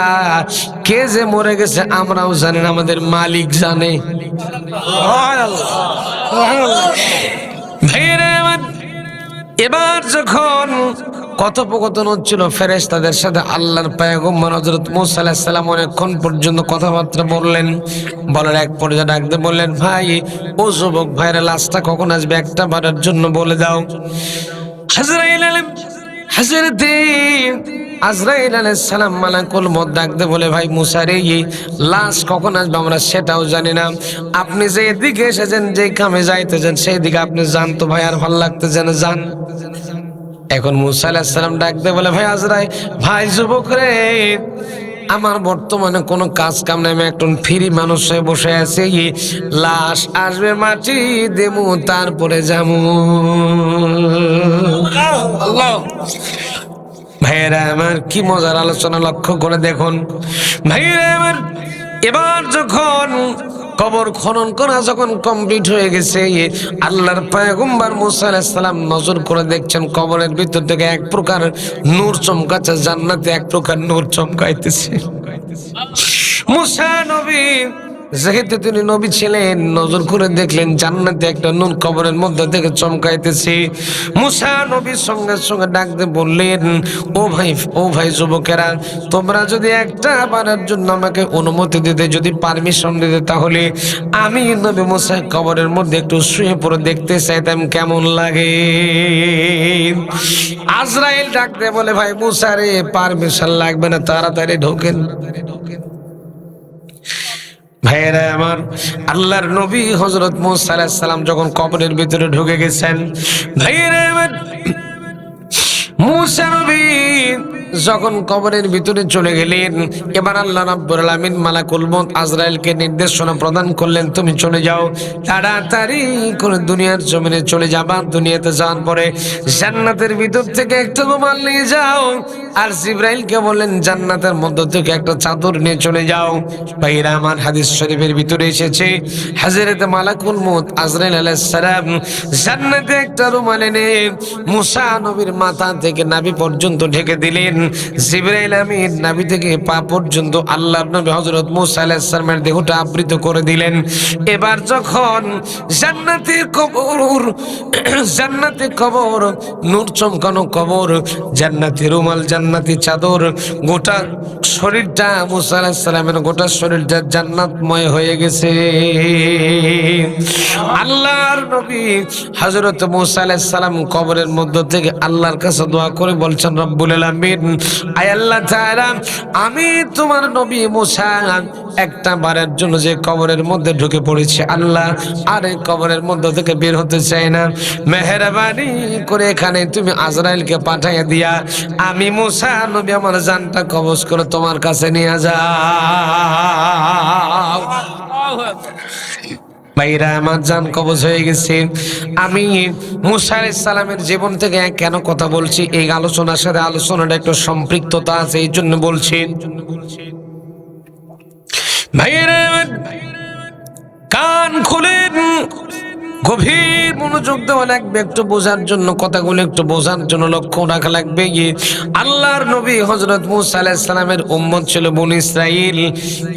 [SPEAKER 1] কে যে মরে গেছে আমরাও জানি না, আমাদের মালিক জানে। এবার যখন কথোপকথন হচ্ছিল ফেরেশতাদের সাথে, আল্লাহর পয়গম্বর হযরত মুসা আলাইহিস সালাম অনেকক্ষণ পর্যন্ত কথাবার্তা বললেন। বলার এক পর্যায়ে ডাকতে বললেন, ভাই ও যুবক ভাইরা, লাশটা কখন আসবে একটা বারের জন্য বলে দাও। আজরাইল আলাইহিস সালাম মালাকুল মউত ডাকতে বলে, ভাই মুসা রে, লাশ কখন আসবে আমরা সেটাও জানি না, আপনি যে এদিকে এসেছেন, যে কামে যাইতেছেন সেই দিকে আপনি যান তো ভাই, আর ভালো লাগতেছে না, যান। এখন মুসা আলাইহিস সালাম ডাকতে বলে, ভাই আজরাইল, ভাই যুবক রে, আমার বর্তমানে কোনো কাজ কাম নাই, আমি একজন ফ্রি মানুষ হয়ে বসে আছি, লাশ আসবে মাটি দেবো তারপরে যাবো। ভাইয়েরা আমার, কি মজার আলোচনা, লক্ষ্য করে দেখুন ভাইয়েরা আমার। এবার যখন কবর খনন করা যখন কমপ্লিট হয়ে গেছে, আল্লাহর পয়গম্বর মুসা আলাইহিস সালাম নজর করে দেখছেন কবরের ভিতর থেকে এক প্রকার নূর চমকাচ্ছে, জান্নাতে এক প্রকার নূর চমকাইতেছে। মুসা নবী যেহেতু তিনি নবী ছিলেন, নজর করে দেখলেন জান্নাতে একটা নূর কবরের মধ্যে থেকে চমকাইতেছে। মুসা নবী সঙ্গে সঙ্গে ডাক দিয়ে বললেন, ও ভাই যুবকেরা, তোমরা যদি একটা বারের জন্য আমাকে অনুমতি দিতে, যদি পারমিশন দিতে, তাহলে আমি নবী মুসা কবরের মধ্যে একটু শুয়ে পড়ে দেখতে চাইতাম কেমন লাগে। আজরাইল ডাক দিয়ে বলে, ভাই মুসা রে, পারমিশন লাগবে না, তাড়াতাড়ি ঢোকেন। ভাইয়েরা আমার, আল্লাহর নবী হযরত মুসা আলাইহিস সালাম যখন কবরের ভিতরে ঢুকে গেছেন, ভাইয়েরা আমার, মুসা নবী যখন কবরের ভিতরে চলে গেলেন, এবার আল্লাহ রাব্বুল আলামিন মালাকুল মউত আজরাইলকে নির্দেশনা প্রদান করলেন, তুমি চলে যাও, তাড়াতাড়ি করে দুনিয়ার জমিনে চলে যাবা। দুনিয়াতে যাওয়ার পরে জান্নাতের ভিতর থেকে একটা রুমাল নিয়ে যাও, আর জিবরাইলকে বললেন জান্নাতের মধ্য থেকে একটা চাদর নিয়ে চলে যাও। ভাইরা আমার, হাদিস শরীফের ভিতরে এসেছে, হযরত মালাকুল মউত আজরাইল আলাইহিস সালাম জান্নাতে একটা রুমাল এনে মুসা নবীর মাথা থেকে নাভি পর্যন্ত ঢেকে দিলেন। জিবরাইল আমিন নাভি থেকে পা পর্যন্ত আল্লাহর নবী হযরত মুসা আলাইহিস সালামের দেহটা আবৃত করে দিলেন। এবার যখন জান্নাতের কবর, নূর চমকানো কবর, জান্নাতের রুমাল, জান্নাতি চাদর, গোটা শরীরটা মুসা আলাইহিস সালামের গোটা শরীরটা জান্নাতময় হয়ে গেছে। আল্লাহর নবী হযরত মুসা আলাইহিস সালাম কবরের মধ্য থেকে আল্লাহর কাছে দোয়া করে বলছেন, রব্বুল আলামিন, আয় আল্লাহ তাআলা, আমি তোমার নবী মুসা একটা বারের জন্য যে কবরের মধ্যে ঢুকে পড়েছি, আল্লাহ আর এই কবরের মধ্য থেকে বের হতে চাই না, মেহেরবানি করে এখানে তুমি আজরাইলকে পাঠিয়ে দিয়া আমি মুসা নবী আমার জানটা কবজ করে তোমার কাছে নিয়ে যাও। ভাইরা আমার, জান কবজ হয়ে গেছে। আমি মুসা আলাইহিস সালামের জীবন থেকে কেন কথা বলছি, এই আলোচনার সাথে আলোচনাটা একটু সম্পৃক্ততা আছে, এই জন্য বলছি। ভাইরা আমার, কান খুলেন, গভীর মনোযোগ দেওয়া লাগবে, একটু বোঝার জন্য, কথাগুলো একটু বোঝার জন্য লক্ষ্য রাখা লাগবে। আল্লাহর নবী হযরত মুসা আলাইহিস সালামের উম্মত ছিল বনী ইসরাইল।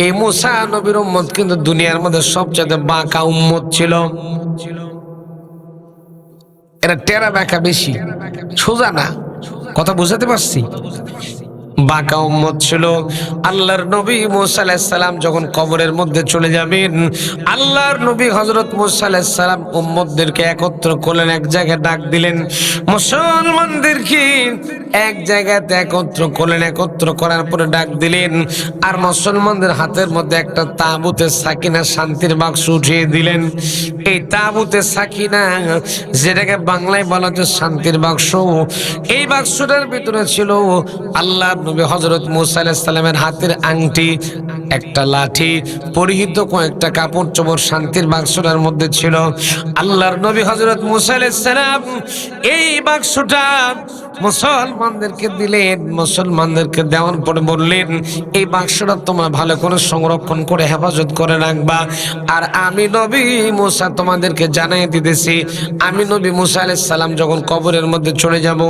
[SPEAKER 1] এই মুসা নবীর উম্মত কিন্তু দুনিয়ার মধ্যে সবচেয়ে বাঁকা উম্মত ছিল। এরা টেরা বাঁকা বেশি, সোজা না। কথা বুঝাতে পারছি? বাঁকা উম্মত ছিল। আল্লাহর নবী মুসা আলাইহিস সালাম যখন কবরের মধ্যে চলে যাবেন, আল্লাহর নবী হযরত মুসা আলাইহিস সালাম উম্মতদেরকে একত্র করলেন, এক জায়গায় ডাক দিলেন, মুসলমানদেরকে এক জায়গাতে একত্র করলেন। একত্র করার পরে ডাক দিলেন, আর মুসলমানদের হাতের মধ্যে একটা তাবুতে সাকিনা, শান্তির বাক্স উঠিয়ে দিলেন। এই তাবুতে সাকিনা, যেটাকে বাংলায় বলা হচ্ছে শান্তির বাক্স, এই বাক্সটার ভিতরে ছিল আল্লাহ নবী হযরত মুসা আলাইহিস সালামের হাতের আংটি, একটা লাঠি, পরিহিত কয়েকটা কাপড় চোপড় শান্তির বাক্সটার মধ্যে ছিল। আল্লাহর নবী হযরত মুসা আলাইহিস সালাম এই বাক্সটা মুসলমানদেরকে দিলেন। মুসলমানদেরকে দেওয়ার পরে বললেন, এই বাক্সটা তোমরা ভালো করে সংরক্ষণ করে হেফাজত করে রাখবা। আর আমি নবী মুসা তোমাদেরকে জানাই দিতেছি, আমি নবী মুসা আলাইহিস সালাম যখন কবরের মধ্যে চলে যাব,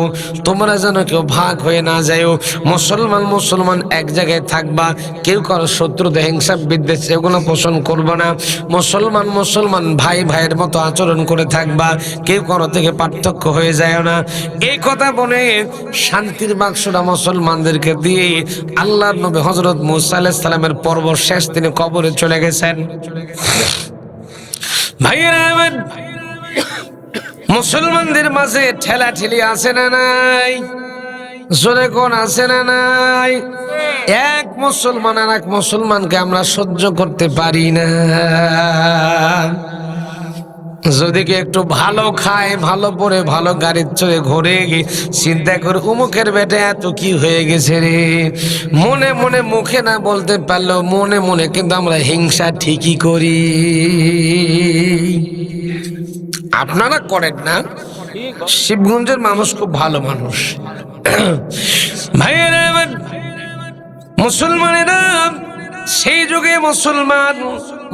[SPEAKER 1] তোমরা যেন কেউ ভাগ হয়ে না যাও। মুসলমান এক জায়গায় থাকবা, কেউ কারো শত্রুতা, হিংসা, বিদ্বেষ এগুলো পোষণ করবো না। মুসলমান ভাই ভাইয়ের মতো আচরণ করে থাকবা, কেউ কারো থেকে পার্থক্য হয়ে যায় না। এই কথা বলে শান্তির বাক্সটা মুসলমানদেরকে দিয়ে আল্লাহর নবী হযরত মুসা আলাইহিস সালামের পর্ব শেষ, তিনি কবরে চলে গেছেন। ভাইয়েরা আমার, মুসলমানদের মাঝে ঠেলাঠেলি আছে না নাই? জোরে কোন আছে না নাই? এক মুসলমান আর এক মুসলমানকে আমরা সহ্য করতে পারি না। যদি কি একটু ভালো খায়, ভালো পরে, ভালো গাড়ির চড়ে ঘুরে গিয়ে চিন্তা করে উমুকের বেটা এত কি হয়ে গেছে রে, মনে মনে মুখে না বলতে পারলেও মনে মনে কিন্তু আমরা হিংসা ঠিকই করি। আপনারা করেন না? শিবগঞ্জের মানুষ খুব ভালো মানুষ। ভাইয়েরা মুসলমানেরা, সেই যুগে মুসলমান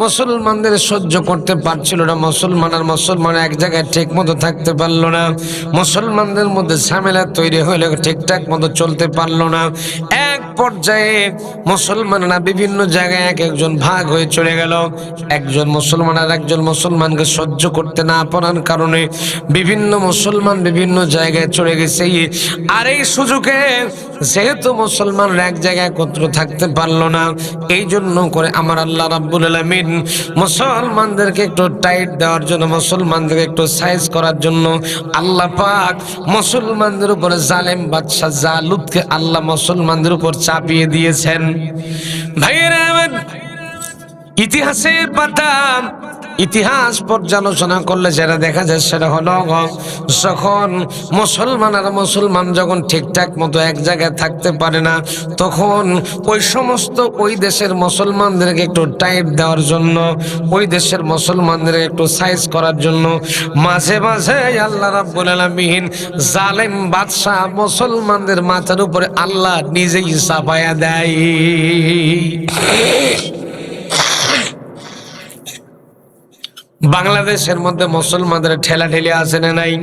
[SPEAKER 1] মুসলমানদের সহ্য করতে পারছিল না। মুসলমান এক জায়গায় ঠিক মতো থাকতে পারলো না। মুসলমানদের মধ্যে ঝামেলা তৈরি হইলে ঠিকঠাক মতো চলতে পারলো না। এক পর্যায়ে মুসলমানরা বিভিন্ন জায়গায় এক একজন ভাগ হয়ে চলে গেল। একজন মুসলমান আর একজন মুসলমানকে সহ্য করতে না পারার কারণে বিভিন্ন মুসলমান বিভিন্ন জায়গায় চলে গেছে। আর এই সুযোগে যেহেতু মুসলমানরা এক জায়গায় একত্র থাকতে পারলো না, এই জন্য করে আমার আল্লাহ রাব্বুল আলামিন মুসলমানদেরকে একটু টাইট দেওয়ার জন্য, মুসলমানদেরকে একটু সাইজ করার জন্য আল্লাহ পাক মুসলমানদের উপরে জালেম বাদশা জালুতকে আল্লাহ মুসলমানদের উপর চাপিয়ে দিয়েছেন। ভাইয়েরা আমার, ইতিহাসের পাতা, ইতিহাস পর্যালোচনা করলে যেটা দেখা যায় সেটা হলো, যখন মুসলমান যখন ঠিকঠাক মতো এক জায়গায় থাকতে পারে না, তখন ওই সমস্ত ওই দেশের মুসলমানদেরকে একটু টাইট দেওয়ার জন্য, ওই দেশের মুসলমানদেরকে একটু সাইজ করার জন্য মাঝে মাঝে আল্লাহ রাব্বুল আলামিন জালেম বাদশা মুসলমানদের মাথার উপরে আল্লাহ নিজেই চাপায়া দেয়। বাংলাদেশের মধ্যে মুসলমানদের ঠেলাঠেলি আছে না নাই?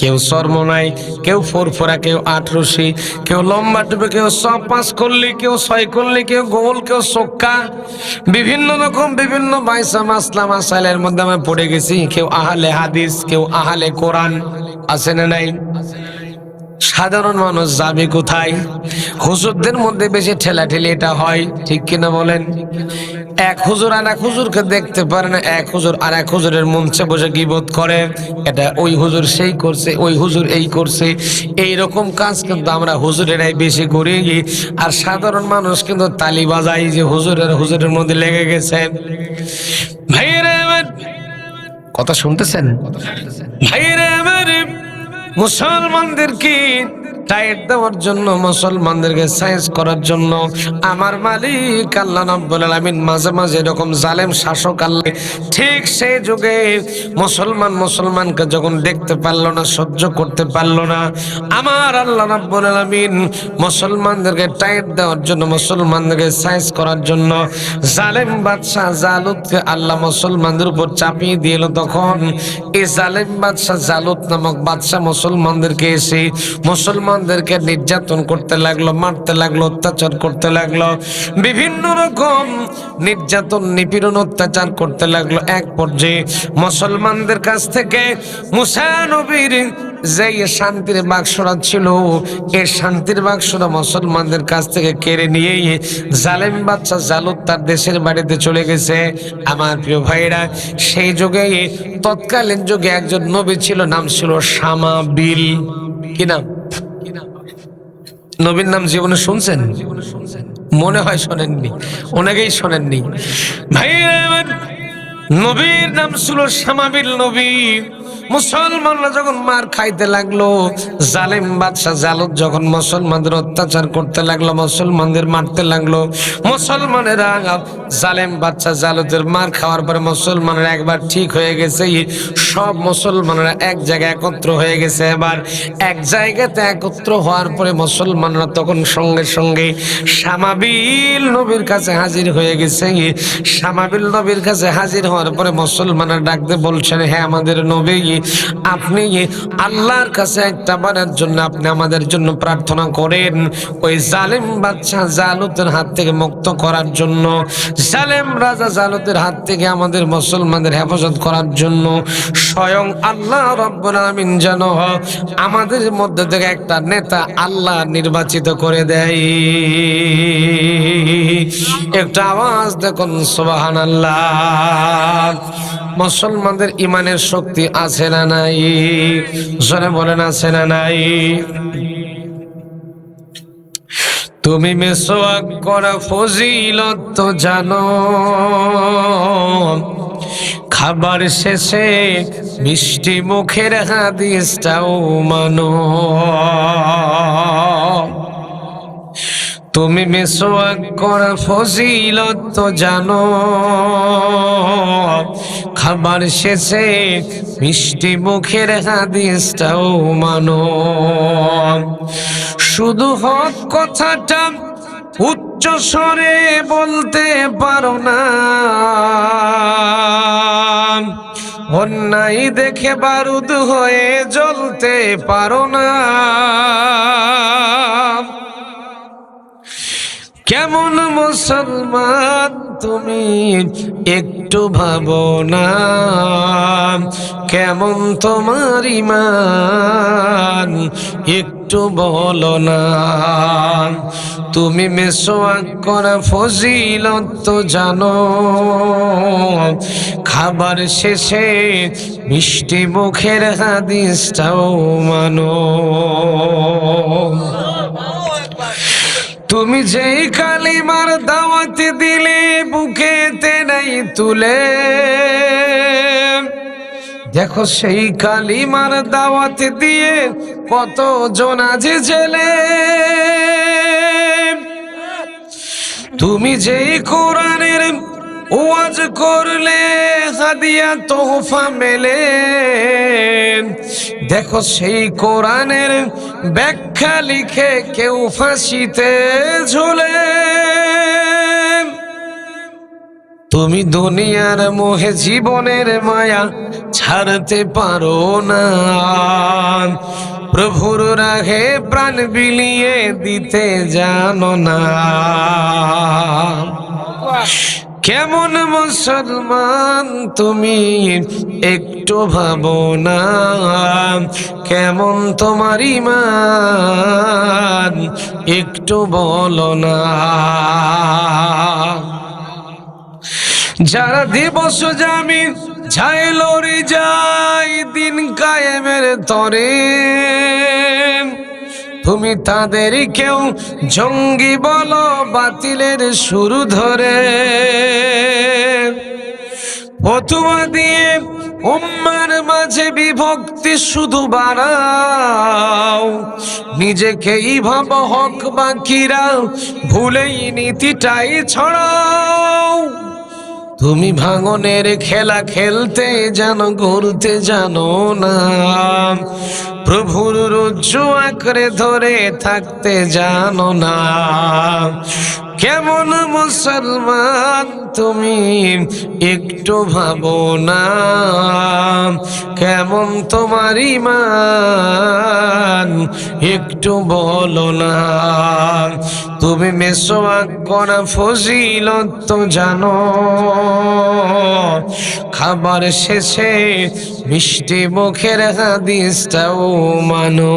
[SPEAKER 1] কেউ শর্ম নাই, কেউ ফোরফোরা, কেউ আটরশি, কেউ লম্বা টুপি, কেউ 5 করলি, কেউ 6 করলি, কেউ গোল, কেউ চক্কা, বিভিন্ন রকম বিভিন্ন বাইসা মাসলা মাসাইলের মধ্যে আমরা পড়ে গেছি। কেউ আহলে হাদিস, কেউ আহলে কোরআন, আছে না নাই? সাধারণ মানুষ যাবে কোথায়? হুজুরদের মধ্যে বেশি ঠেলাঠেলি এটা হয়, ঠিক কিনা বলেন? এক হুজুর আর এক হুজুরকে দেখতে পারে না, এক হুজুর আর এক হুজুরের মঞ্চে বসে গীবত করে, এটা ওই হুজুর সেই করছে, ওই হুজুর এই করছে। এইরকম কাজ কিন্তু আমরা হুজুরেরাই বেশি করি, আর সাধারণ মানুষ কিন্তু তালি বাজাই যে হুজুরের মধ্যে লেগে গেছে। ভাইয়েরা আমার, কথা শুনতেছেন? ভাইয়েরা আমার, মুসলমানদেরকে টাইট দেওয়ার জন্য, মুসলমানদেরকে সাইজ করার জন্য আমার মালিক আল্লাহ রাব্বুল আলামিন মাঝে মাঝে এরকম জালেম শাসক আল্লাহ, ঠিক সেই যুগে মুসলমানকে যখন দেখতে পারলো না, সহ্য করতে পারলো না, আমার আল্লাহ রাব্বুল আলামিন মুসলমানদেরকে টাইট দেওয়ার জন্য, মুসলমানদেরকে সাইজ করার জন্য জালেম বাদশা জালুতকে আল্লাহ মুসলমানদের উপর চাপিয়ে দিল। তখন এই জালেম বাদশা জালুত নামক বাদশা মুসলমানদেরকে এসে মুসলমানদেরকে নির্যাতন করতে লাগলো, মারতে লাগলো, অত্যাচার করতে লাগলো, বিভিন্ন রকম নির্যাতন নিপীড়ন অত্যাচার করতে লাগলো। এক পর্যায়ে মুসলমানদের কাছ থেকে মুসা নবীর যে শান্তির বাক্সটা ছিল, এই শান্তির বাক্সটা মুসলমানদের কাছ থেকে কেড়ে নিয়ে জালেম বাদশা জালুত তার দেশের বাড়িতে চলে গেছে। আমার প্রিয় ভাইরা, সেই যুগে তৎকালীন যুগে একজন নবী ছিল, নাম ছিল শামাবিল। কি নাম? নবীর নাম জীবনে শুনছেন? মনে হয় শোনেননি, অনেকেই শোনেননি। ভাইরা, নবীর নাম ছিল শামাবিল নবী। মুসলমানরা যখন মার খাইতে লাগলো, জালেম বাদশা জালুত যখন মুসলমানদের অত্যাচার করতে লাগলো, মুসলমানদের মারতে লাগলো, মুসলমানেরা জালেম বাদশা জালুতের মার খাওয়ার পরে মুসলমানেরা একবার ঠিক হয়ে গেছে, সব মুসলমানরা এক জায়গায় একত্র হয়ে গেছে। এবার এক জায়গাতে একত্র হওয়ার পরে মুসলমানরা তখন সঙ্গে সঙ্গে শামাবিল নবীর কাছে হাজির হয়ে গেছে। শামাবিল নবীর কাছে হাজির হওয়ার পরে মুসলমানরা ডাকতে বলছেন, হ্যাঁ আমাদের নবী, আপনি আল্লাহর কাছে একটা বারের জন্য আপনি আমাদের জন্য প্রার্থনা করেন, ওই জালেম বাদশা জালুতের হাত থেকে মুক্ত করার জন্য, জালেম রাজা জালুতের হাত থেকে আমাদের মুসলমানদের হেফাজত করার জন্য। স্বয়ং আল্লাহ রাব্বুল আলামিন যেন আমাদের মধ্যে থেকে একটা নেতা আল্লাহ নির্বাচিত করে দেয়। একটা আওয়াজ দেখুন, সুবহানাল্লাহ। মুসলমানদের ইমানের শক্তি আছে না নাই? জোরে বলেন, আছে না নাই? তুমি মিসওয়াক করা ফজিলত তো জানো, খাবার শেষে মিষ্টি মুখের হাদিসটাও মানো। তুমি মিসওয়াক করা ফজিলত তো জানো, খাবার শেষে মিষ্টি মুখের হাদিসটাও মানো। শুধু হক কথাটা উচ্চ স্বরে বলতে পারো না, অন্যায় দেখে বারুদ হয়ে জ্বলতে পারো না। কেমন মুসলমান তুমি একটু ভাবো না, কেমন তোমার ঈমান একটু বলো না। তুমি মেসওয়াক করা ফজিলত তো জানো, খাবার শেষে মিষ্টি মুখের হাদিসটাও মানো। তুমি যেই কালিমার দাওয়াত দিলে বুকেতে নাই তুলে, দেখো সেই কালিমার দাওয়াত দিয়ে কত জন আজ জেলে। তুমি যেই কোরআনের ওয়াজ করলে হাদিয়া তোহফা মেলে, দেখো সেই কোরআনের ব্যাখ্যা লিখে কেউ ফাঁসিতে ঝুলে। তুমি দুনিয়ার মোহে জীবনের মায়া ছাড়তে পারো না, প্রভুর রাহে প্রাণ বিলিয়ে দিতে জানো না। কেমন মুসলমান তুমি একটু ভাবো না, কেমন তোমার ঈমান একটু বলো না। যারা দিবস জামিন ঝাইলরি যায় দিন কায়েমের তরে, তুমি তাদের কেউ জঙ্গি বলো বাতিলের শুরু ধরে। ফতোয়া দিয়ে উম্মার মাঝে বিভক্তি শুধু বাড়াও, নিজেকেই ভাবো হক বাকিরা ভুলেই নীতিটাই ছড়াও। তুমি ভাঙনের খেলা খেলতে জানো, গড়তে জানো না, প্রভুর রজ্জু আঁকড়ে ধরে থাকতে জানো না। কেমন মুসলমান তুমি একটু ভাবো না, কেমন তোমার ঈমান একটু বলো না। তুমি মেসওয়াক করা ফজিলত তো জানো, খাবার শেষে মিষ্টি মুখের হাদিসটাও মানো।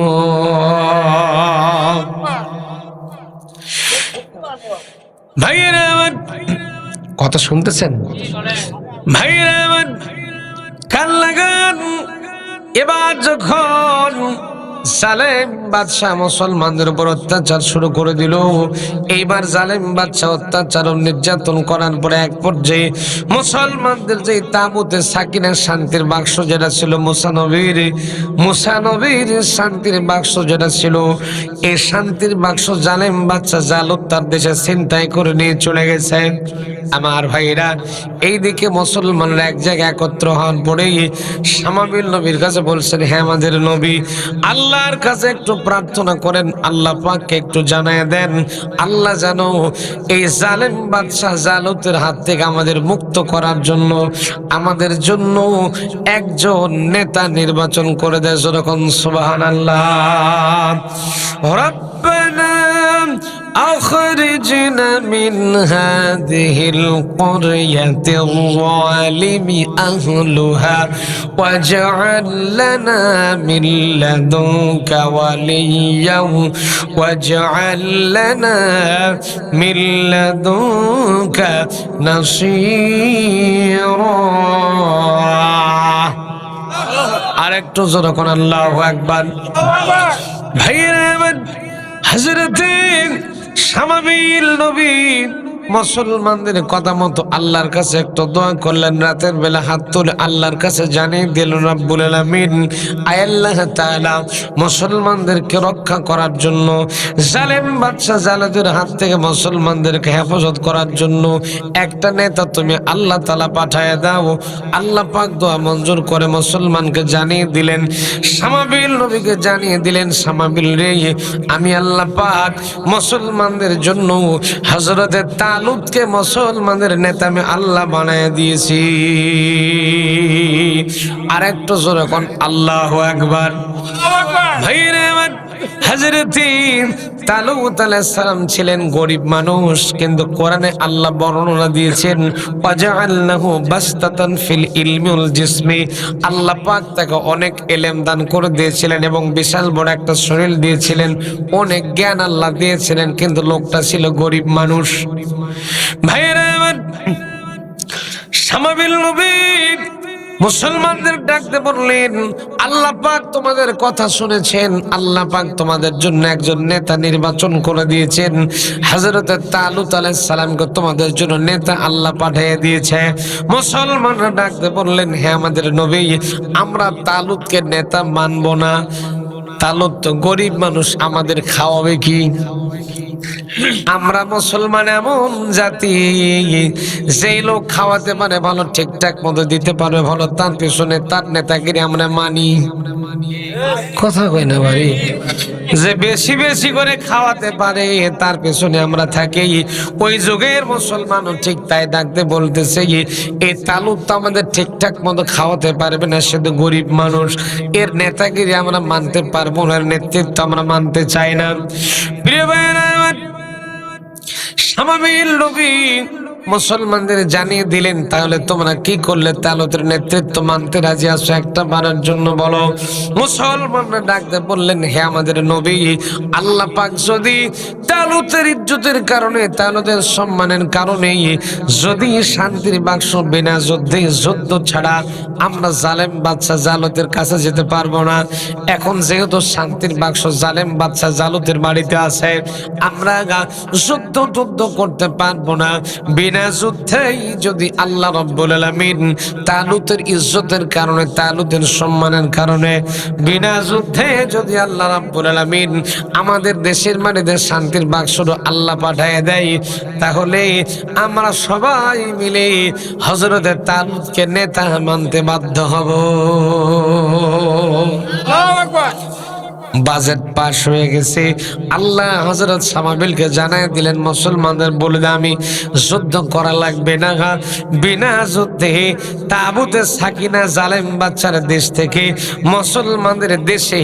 [SPEAKER 1] ভাইয়েরা আমার কথা শুনতেছেন? ভাইয়েরা আমার কান লাগান। এবার যখন জালেম বাদশাহ মুসলমানদের উপর অত্যাচার শুরু করে দিল, এইবার জালেম বাদশাহ অত্যাচার ও নির্যাতন করার পরে এক পর্যায়ে মুসলমানদের যে তাঁবুতে সাকিনার শান্তির বাক্স যেটা ছিল, মুসা নবীর শান্তির বাক্স যেটা ছিল, এই শান্তির বাক্স জালেম বাদশাহ জালুত তার দেশে ছিনতাই করে নিয়ে চলে গেছে। আমার ভাইরা, এইদিকে মুসলমানরা এক জায়গায় একত্র হওয়ার পরেই শামাবিল নবীর কাছে বলছেন, হে আমাদের নবী, আল্লাহর কাছে একটু প্রার্থনা করেন, আল্লাহ পাককে একটু জানায় দেন, আল্লাহ যেন এই জালেম বাদশাহ জালুতের হাত থেকে আমাদের মুক্ত করার জন্য আমাদের জন্য একজন নেতা নির্বাচন করে দেয়। যখন সুবহানাল্লাহ। রব্বানা أخرجنا من هذه القرية الظالم أهلها واجعل لنا من لدنك وليا واجعل لنا من لدنك نصيرا। আরেকটু জোরে কোন আল্লাহু আকবার। ভাইয়েরা আমার, হযরতে শামাবিল নবী মুসলমানদের কথা মতো আল্লাহর কাছে একটু দোয়া করলেন। রাতের বেলা হাত তুলে আল্লাহর কাছে জানিয়ে দিলেন, রব্বুল আলামিন, আয় আল্লাহ তাআলা, মুসলমানদেরকে রক্ষা করার জন্য, জালেম বাদশা জালেদের হাত থেকে মুসলমানদেরকে হেফাজত করার জন্য একটা নেতা তুমি আল্লাহ তাআলা পাঠায় দাও। আল্লাহ পাক দোয়া মঞ্জুর করে মুসলমানকে জানিয়ে দিলেন, সামাবিল নবীকে জানিয়ে দিলেন, সামাবিল রে, আমি আল্লাহ পাক মুসলমানদের জন্য হযরতে তালুতকে মুসলমানদের নেতা আমি আল্লাহ বানায় দিয়েছি। আরেকটু জোরে কোন আল্লাহু আকবার। ভাইরে আমার, হযরতে তালুত আলাইহিস সালাম ছিলেন গরিব মানুষ, কিন্তু কোরআনে আল্লাহ বর্ণনা দিয়েছেন, ওয়াজআলনাহু বাসতাতান ফিল ইলমি ওয়াল জিসমি, আল্লাহ পাক তাকে অনেক ইলম দান করে দিয়েছিলেন এবং বিশাল বড় একটা শরীর দিয়েছিলেন, অনেক জ্ঞান আল্লাহ দিয়েছিলেন, কিন্তু লোকটা ছিল গরিব মানুষ। ভাইরা আমার, সামাবিল নবী মুসলমানদের ডাকতে বললেন, আল্লাহ পাক তোমাদের কথা শুনেছেন, আল্লাহ পাক তোমাদের জন্য একজন নেতা নির্বাচন করে দিয়েছেন। হযরত তালুত আলাইহিস সালামকে তোমাদের জন্য নেতা আল্লাহ পাঠিয়ে দিয়েছে। মুসলমানরা ডাকতে বললেন, হে আমাদের নবী, আমরা তালুতকে নেতা মানব না। তালুত তো গরিব মানুষ, আমাদের খাওয়াবে কি? আমরা মুসলমান এমন জাতি, যেই লোক খাওয়াতে পারে ভালো, ঠিকঠাক মতো দিতে পারবে ভালো, তার পেছনে তার নেতাগিরি আমরা মানি। কথা কই না ভাই? যে বেশি বেশি করে খাওয়াতে পারে তার পেছনে আমরা থাকি। ওই যুগের মুসলমানও ঠিক তাই ডাকতে বলতেছে, এই তালুত তো আমাদের ঠিকঠাক মতো খাওয়াতে পারবে না, সে তো গরিব মানুষ, এর নেতাগিরি আমরা মানতে পারবো না, এর নেতৃত্ব আমরা মানতে চাই না। প্রিয় ভাইরা, সামাবিল নবী মুসলমানদের জানিয়ে দিলেন, তাহলে তোমরা কি করলে তালুতের নেতৃত্ব মানতে রাজি আছো? একটা বারের জন্য বলো। মুসলমানরা ডাকতে বললেন, হে আমাদের নবী, আল্লাহ পাক যদি তালুতের ইজ্জতের কারণে, তালুতের সম্মানের কারণে যদি শান্তির বাক্স বিনা যুদ্ধে, যুদ্ধ ছাড়া আমরা জালেম বাদশা জালুতের কাছে যেতে পারবো না, এখন যেহেতু শান্তির বাক্স জালেম বাদশা জালুতের বাড়িতে আছে, আমরা যুদ্ধ করতে পারবো না। বিনা যুদ্ধেই যদি আল্লাহ রাব্বুল আলামিন তালুতের ইজ্জতের কারণে, তালুতের সম্মানের কারণে, বিনা যুদ্ধে যদি আল্লাহ রাব্বুল আলামিন আমাদের দেশের মাটিতে শান্তির বাক্স আল্লাহ পাঠিয়ে দেয়, তাহলে আমরা সবাই মিলে হযরতে তালুতকে নেতা মানতে বাধ্য হব। আল্লাহু আকবার। বাজেট পাস হয়ে গেছে। আল্লাহ হযরত সামাবিলকে জানাই দিলেন, মুসলমানদের বলে দে, আমি যুদ্ধ করা লাগবে না, বিনা যুদ্ধে তাবুতে সাকিনা জালেম বাচ্চার দেশ থেকে মুসলমানদের দেশে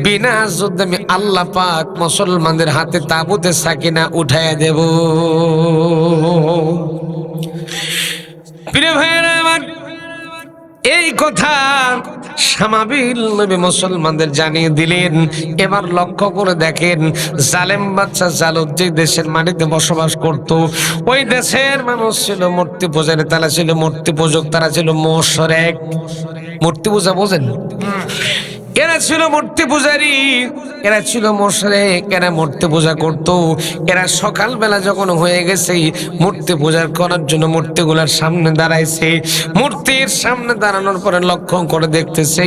[SPEAKER 1] বিনা যুদ্ধে আমি আল্লাহ পাক মুসলমানদের হাতে তাবুতে সাকিনা উঠাইয়া দেব। প্রিয় ভাইরা আমার, এই কথা সামাবিল নবী মুসলমানদের জানিয়ে দিলেন। এবার লক্ষ্য করে দেখেন, জালেম বাদশা জালুত যে দেশের মাটিতে বসবাস করত, ওই দেশের মানুষ ছিল মূর্তি পূজারী, তারা ছিল মূর্তি পূজক, তারা ছিল মুশরিক। মূর্তি পূজা বোঝেন? এরা ছিল মূর্তি পূজারী, এরা ছিল মুশরিক, এরা মূর্তি পূজা করত। এরা সকালবেলা যখন হয়ে গেছে মূর্তি পূজা করার জন্য মূর্তিগুলোর সামনে দাঁড়াইছে। মূর্তির সামনে দাঁড়ানোর পরে লক্ষ্য করে দেখতেছে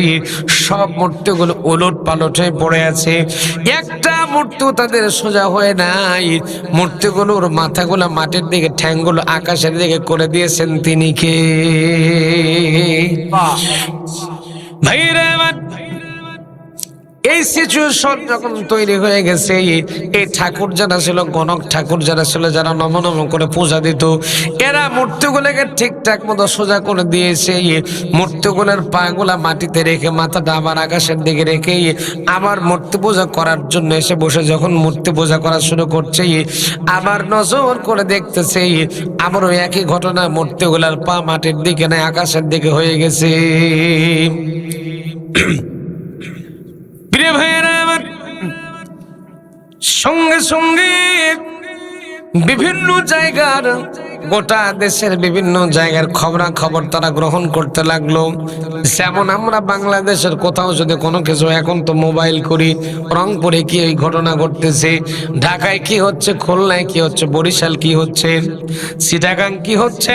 [SPEAKER 1] সব মূর্তিগুলো উলট পালট হয়ে পড়ে আছে, একটা মূর্তিও তাদের সোজা হয়ে নাই। মূর্তিগুলোর মাথাগুলো মাটির দিকে, ঠ্যাংগুলো আকাশের দিকে করে দিয়েছেন তিনি কে? ভাইরা আমার, এই সিচুয়েশন যখন তৈরি হয়ে গেছে, এই ঠাকুর যারা ছিল, গণক ঠাকুর যারা ছিল, যারা নম নম করে পূজা দিত, এরা মূর্তিগুলোকে ঠিকঠাক মতো সোজা করে দিয়েছে। মূর্তিগুলোর পাগুলা মাটিতে রেখে, মাথাটা আবার আকাশের দিকে রেখে আবার মূর্তি পূজা করার জন্য এসে বসে যখন মূর্তি পূজা করা শুরু করছে, আবার নজর করে দেখতেছে আবারও একই ঘটনা, মূর্তিগুলার পা মাটির দিকে না আকাশের দিকে হয়ে গেছে। প্রিয় ভাইয়েরা আমার, সঙ্গে সঙ্গে বিভিন্ন জায়গার গোটা দেশের বিভিন্ন জায়গার খবরাখবর তারা গ্রহণ করতে লাগলো। যেমন আমরা বাংলাদেশের কোথাও যদি কোনো কিছু, এখন তো মোবাইল করি, রংপুরে কি এই ঘটনা ঘটতেছে, ঢাকায় কি হচ্ছে, খুলনায় কি হচ্ছে, বরিশাল কি হচ্ছে, চিটাগাং কি হচ্ছে,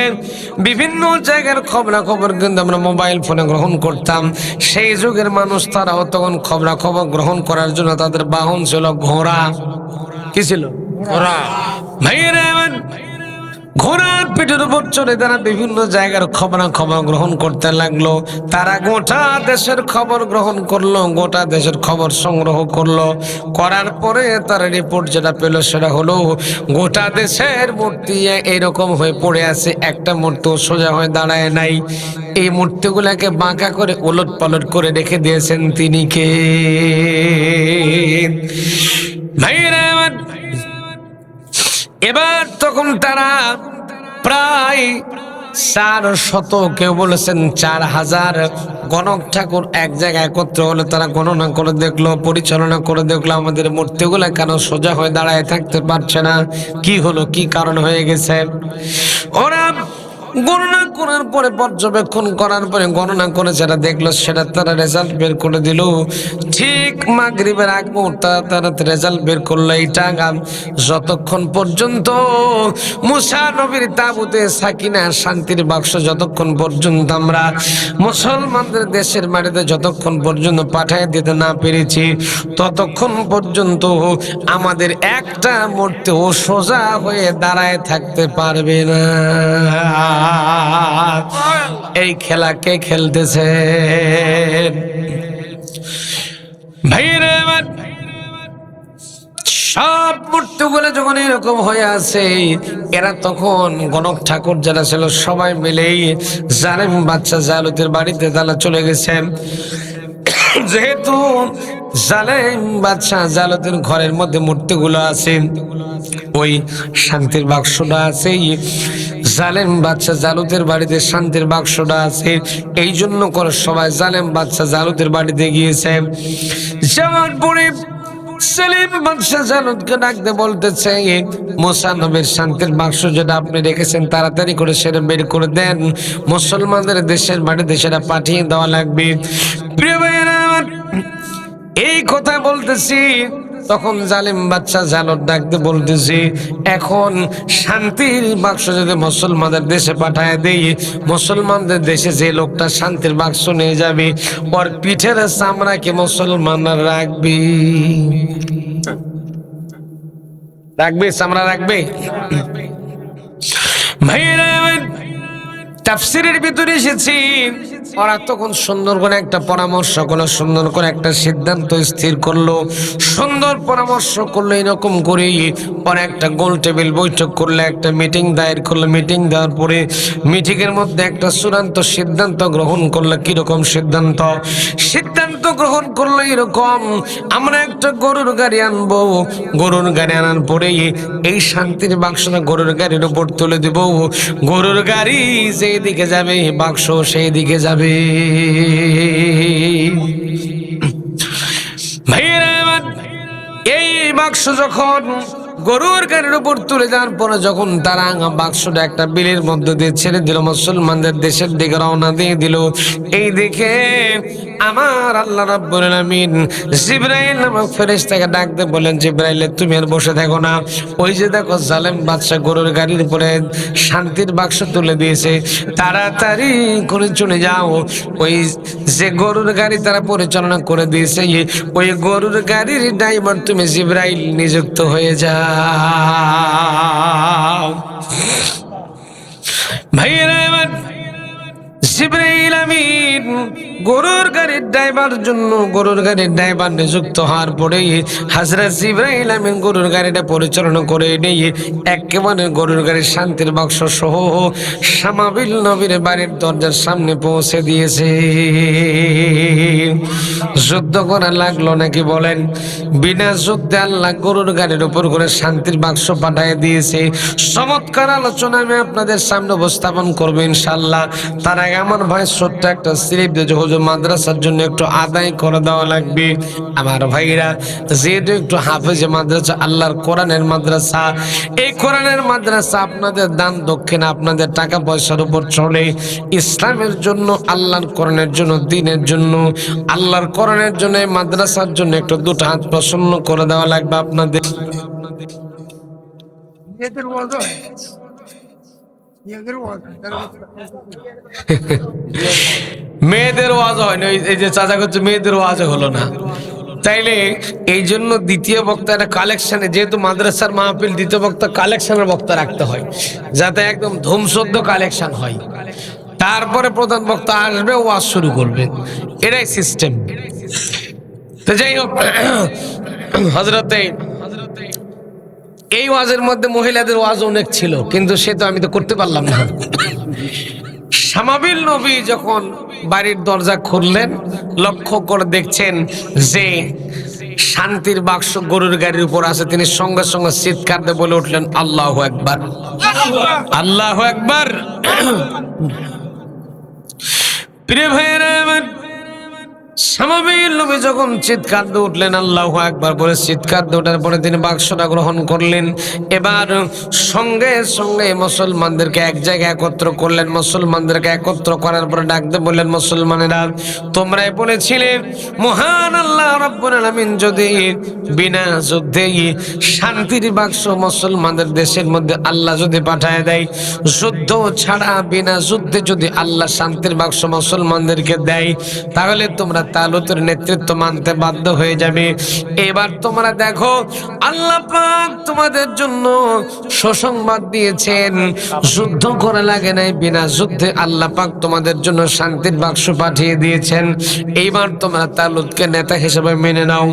[SPEAKER 1] বিভিন্ন জায়গার খবরাখবর কিন্তু আমরা মোবাইল ফোনে গ্রহণ করতাম। সেই যুগের মানুষ তারাও তখন খবরাখবর গ্রহণ করার জন্য তাদের বাহন ছিল ঘোড়া। কি ছিল? ঘোড়া। ভাইয়েরা আমার, ঘোড়ার পিঠের উপর চড়ে তারা বিভিন্ন জায়গার খবরাখবর গ্রহণ করতে লাগলো। তারা গোটা দেশের খবর গ্রহণ করলো, গোটা দেশের খবর সংগ্রহ করলো। করার পরে তার রিপোর্ট যেটা পেল সেটা হলো গোটা দেশের মূর্তি এইরকম হয়ে পড়ে আছে, একটা মূর্তিও সোজা হয়ে দাঁড়ায় নাই। এই মূর্তিগুলাকে বাঁকা করে ওলট পালট করে রেখে দিয়েছেন তিনি কে? ভাইরা আমার, এবার তখন তারা প্রায় 400, কেউ বলেছেন 4000 গণক ঠাকুর এক জায়গায় একত্র হলে তারা গণনা করে দেখলো, পরিচালনা করে দেখলো, আমাদের মূর্তিগুলা কেন সোজা হয়ে দাঁড়ায় থাকতে পারছে না, কি হলো, কি কারণ হয়ে গেছে। ওরা গণনা করার পরে, পর্যবেক্ষণ করার পরে গণনা করে যেটা দেখলো সেটা তারা রেজাল্ট বের করে দিল। ঠিক মাগরিবের আগ মুহূর্তে তারা রেজাল্ট বের করলো। এইটা যতক্ষণ পর্যন্ত মুসা নবীর তাবুতে সাকিনা শান্তির বাক্স যতক্ষণ পর্যন্ত আমরা মুসলমানদের দেশের বাড়িতে যতক্ষণ পর্যন্ত পাঠিয়ে দিতে না পেরেছি, ততক্ষণ পর্যন্ত আমাদের একটা মূর্তিও সোজা হয়ে দাঁড়ায় থাকতে পারবে না। এই খেলা কে খেলতেছে? ভাইরা আমার, সব মূর্তিগুলো যখন এরকম হয়ে আছে, এরা তখন গণক ঠাকুর যারা ছিল সবাই মিলেই জালেম বাচ্চা জালুতের বাড়িতে তারা চলে গেছেন। যেহেতু জালেম বাদশাহ জালুতের ঘরের মধ্যে মূর্তিগুলো আছে, ওই শান্তির বাক্সটা আছে, জালেম বাদশাহ জালুতের বাড়িতে শান্তির বাক্সটা আছে, এই জন্য করে সবাই জালেম বাদশাহ জালুতের বাড়িতে গিয়েছে। যাওয়ার পরে সেলিম বাদশাহ জালুতকে ডাকতে বলতেছে, মুসা নবীর শান্তির বাক্স যেটা আপনি রেখেছেন তাড়াতাড়ি করে সেটা বের করে দেন, মুসলমানদের দেশের বাড়িতে সেটা পাঠিয়ে দেওয়া লাগবে। প্রিয় ভাইয়েরা, এই কথা বলতেছি, তখন জালিম বাদশা জালুত ডাকতে বলতেছি, এখন শান্তির বাক্স যদি মুসলমানদের দেশে পাঠায় দেই, মুসলমানদের দেশে যে লোকটা শান্তির বাক্স নিয়ে যাবে ওর পিঠের চামড়া কি মুসলমানরা রাখবে? রাখবে? চামড়া রাখবে? ভাইয়েরা, তাফসীরের ভিতরে এসেছি, ওরা তখন সুন্দর করে একটা পরামর্শ করলো, সুন্দর করে একটা সিদ্ধান্ত স্থির করলো, সুন্দর পরামর্শ করলো। এরকম করে ওরা একটা গোল টেবিল বৈঠক করলো, একটা মিটিং দায়ের করলো। মিটিং দেওয়ার পরে মিটিংয়ের মধ্যে একটা চূড়ান্ত সিদ্ধান্ত গ্রহণ করলো। কিরকম সিদ্ধান্ত? সিদ্ধান্ত গ্রহণ করলো এরকম, আমরা একটা গরুর গাড়ি আনবো, গরুর গাড়ি আনার পরে এই শান্তির বাক্সটা গরুর গাড়ির উপর তুলে দেব, গরুর গাড়ি যেই দিকে যাবে বাক্স সেই দিকে যাবে। ভাইয়েরা আমার, এই বাক্স যখন গরুর গাড়ির উপর তুলে যাওয়ার পরে যখন তারা বাক্সটা একটা বিলের মধ্যে দিয়ে ছেড়ে দিল, মুসলমানদের দেশের দিকে রওনা দিয়ে দিল, এই দেখে আমার আল্লাহ রাব্বুল আলামিন জিবরাইল নামক ফেরেশতাকে ডাকতে বলেন, জিবরাইল তুমি আর বসে থাকো না, ওই যে দেখো জালেম বাদশা গরুর গাড়ির উপরে শান্তির বাক্স তুলে দিয়েছে, তাড়াতাড়ি করে চলে যাও, ওই যে গরুর গাড়ি তারা পরিচালনা করে দিয়েছে ওই গরুর গাড়ির ড্রাইভার তুমি জিবরাইল নিযুক্ত হয়ে যাও। ভাইয়েরা আমার, জিবরাইল আমিন গরুর গাড়ির ড্রাইভার জন্য গরুর গাড়ির ড্রাইভার নিযুক্ত হওয়ার পরে হযরত জিবরাইল আমিন গরুর গাড়িটা পরিচালনা করে নিয়ে একেবারে গরুর গাড়ির শান্তির বাক্স সহ সামাবিল নবীর বাড়ির দরজার সামনে পৌঁছে দিয়েছে। যুদ্ধ করা লাগলো নাকি বলেন? বিনা যুদ্ধে আল্লাহ গরুর গাড়ির উপর করে শান্তির বাক্স পাঠিয়ে দিয়েছে। চমৎকার আলোচনা আমি আপনাদের সামনে উপস্থাপন করবো ইনশাআল্লাহ। তার আগে আমার ভাই ছোট্ট একটা স্লিপ দিয়ে হুজুর মাদ্রাসার জন্য একটু আদায় করে দেওয়া লাগবে। আমার ভাইরা যেহেতু একটু হাফেজে মাদ্রাসা, আল্লাহর কোরআনের মাদ্রাসা, এই কোরআনের মাদ্রাসা আপনাদের দান দক্ষিণ আপনাদের টাকা পয়সার উপর চলে। ইসলামের জন্য, আল্লাহর কোরআনের জন্য, দ্বীনের জন্য, আল্লাহর কোরআনের জন্য, এই মাদ্রাসার জন্য একটু দুটো হাত প্রসন্ন করে দেওয়া লাগবে আপনাদের। মেয়েদের ওয়াজ হয় না, এই যে চাচা করছে মেয়েদের ওয়াজ হলো না। তাইলে এই জন্য দ্বিতীয় বক্তা একটা কালেকশনে, যেহেতু মাদ্রাসার মাহফিল, দ্বিতীয় বক্তা কালেকশনের বক্তা রাখতে হয় যাতে একদম ধুমসদ্য কালেকশন হয়। তারপরে প্রধান বক্তা আসবে, ওয়াজ শুরু করবে, এটাই সিস্টেম। তো যাই হোক, হযরতে এই ওয়াজের মধ্যে মহিলাদের ওয়াজ অনেক ছিল, কিন্তু সে তো আমি তো করতে পারলাম না। সামাবিল নবী যখন বাড়ির দরজা খুললেন, লক্ষ্য করে দেখছেন যে শান্তির বাক্স গরুর গাড়ির উপর আছে। তিনি সঙ্গে সঙ্গে চিৎকার দিয়ে বলে উঠলেন, আল্লাহু আকবার, আল্লাহু আকবার। প্রিয় ভাইয়েরা আমার, সামাবিল নবী যখন চিৎকার দিয়ে উঠলেন আল্লাহু আকবার বলে, চিৎকার দিয়ে ওঠার পরে তিনি বাক্সটা গ্রহণ করলেন। এবার সঙ্গে সঙ্গে মুসলমানদেরকে এক জায়গায় একত্র করলেন। মুসলমানদেরকে একত্র করার পরে ডাক দিয়ে বললেন, মুসলমানেরা, তোমরাই বলেছিলে মহান আল্লাহ রাব্বুল আলামিন যদি বিনা যুদ্ধে শান্তির বাক্স মুসলমানদের দেশের মধ্যে আল্লাহ যদি পাঠায় দেয়, যুদ্ধ ছাড়া বিনা যুদ্ধে যদি আল্লাহ শান্তির বাক্স মুসলমানদেরকে দেয়, তাহলে তোমরা তালুতের নেতৃত্ব মানতে বাধ্য হয়ে যাবে। এবার তোমরা দেখো, আল্লাহ পাক তোমাদের জন্য সুসংবাদ দিয়েছেন, যুদ্ধ করা লাগে নাই, বিনা যুদ্ধে আল্লাহ পাক তোমাদের জন্য শান্তির বাক্স পাঠিয়ে দিয়েছেন। এইবার তোমরা তালুতকে নেতা হিসেবে মেনে নাও।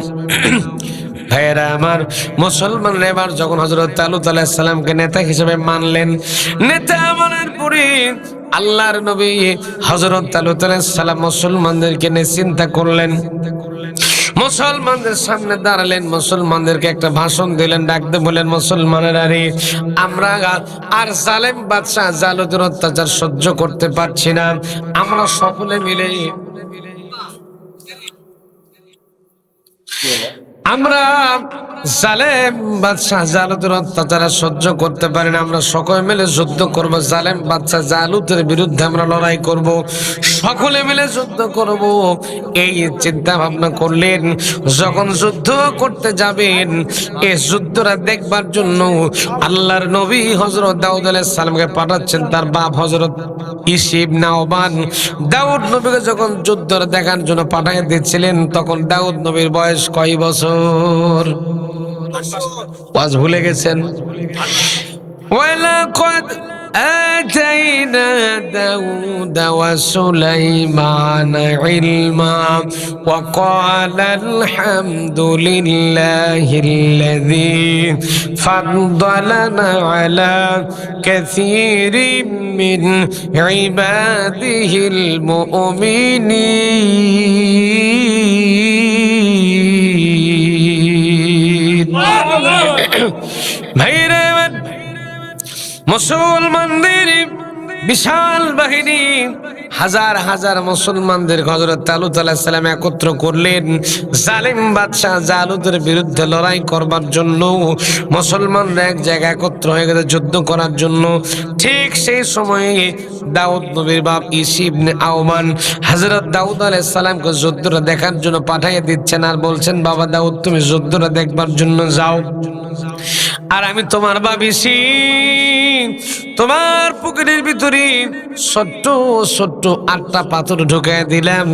[SPEAKER 1] ভাইয়েরা আমার, মুসলমানরা এবার যখন হযরত তালুত আলাইহিস সালামকে নেতা হিসেবে মানলেন, নেতা মানার পরে আল্লাহর নবী হযরত তালুত আলাইহিস সালাম মুসলমানদেরকে নিয়ে চিন্তা করলেন। মুসলমানদের সামনে দাঁড়ালেন, মুসলমানদেরকে একটা ভাষণ দিলেন, ডাকতে বলেন, মুসলমানেরা রে, আমরা আর জালেম বাদশাহ জালুতের অত্যাচার সহ্য করতে পারছি না। আমরা সকলে মিলে আমরা জালেম বাদশাহ জালুতের অত্যাচার সহ্য করতে পারি না। আমরা সকলে মিলে যুদ্ধ করব, জালেম বাদশাহ জালুতের বিরুদ্ধে আমরা লড়াই করব, সকলে মিলে যুদ্ধ করব। এই চিন্তা ভাবনা করলেন। যখন যুদ্ধ করতে যাবেন, এই যুদ্ধটা দেখবার জন্য আল্লাহর নবী হযরত দাউদ আলাইহিস সালামকে পাঠাচ্ছেন। তার বাপ হযরত ইসি ইবনে আওবান দাউদ নবীকে যখন যুদ্ধটা দেখার জন্য পাঠিয়ে দিচ্ছিলেন, তখন দাউদ নবীর বয়স কয় বছর? ওয়াজ ভুলে গেছেন? ওয়ালাকাদ آتينا داود وسليمان علما وقال الحمد لله الذي فضلنا على كثير من عباده المؤمنين ভাইরা, মুসলমানদের বিশাল বাহিনী, হাজার হাজার মুসলমানদের হযরত তালুত আলাইহিস সালাম একত্র করলেন জালিম বাদশাহ জালুতের বিরুদ্ধে লড়াই করবার জন্য। মুসলমানরা এক জায়গায় একত্র হয়ে গেছে যুদ্ধ করার জন্য। ঠিক সেই সময়ে দাউদ নবীর বাপ ইসি ইবনে আওবান হযরত দাউদ আলাইহিস সালামকে যুদ্ধটা দেখার জন্য পাঠিয়ে দিচ্ছেন, আর বলছেন, বাবা দাউদ, তুমি যুদ্ধটা দেখবার জন্য যাও, আর আমি তোমার বাবিসি তোমার পুকুরের ভিতরে ছোট্ট ছোট্ট 8টা পাথর ঢুকাই দিলাম।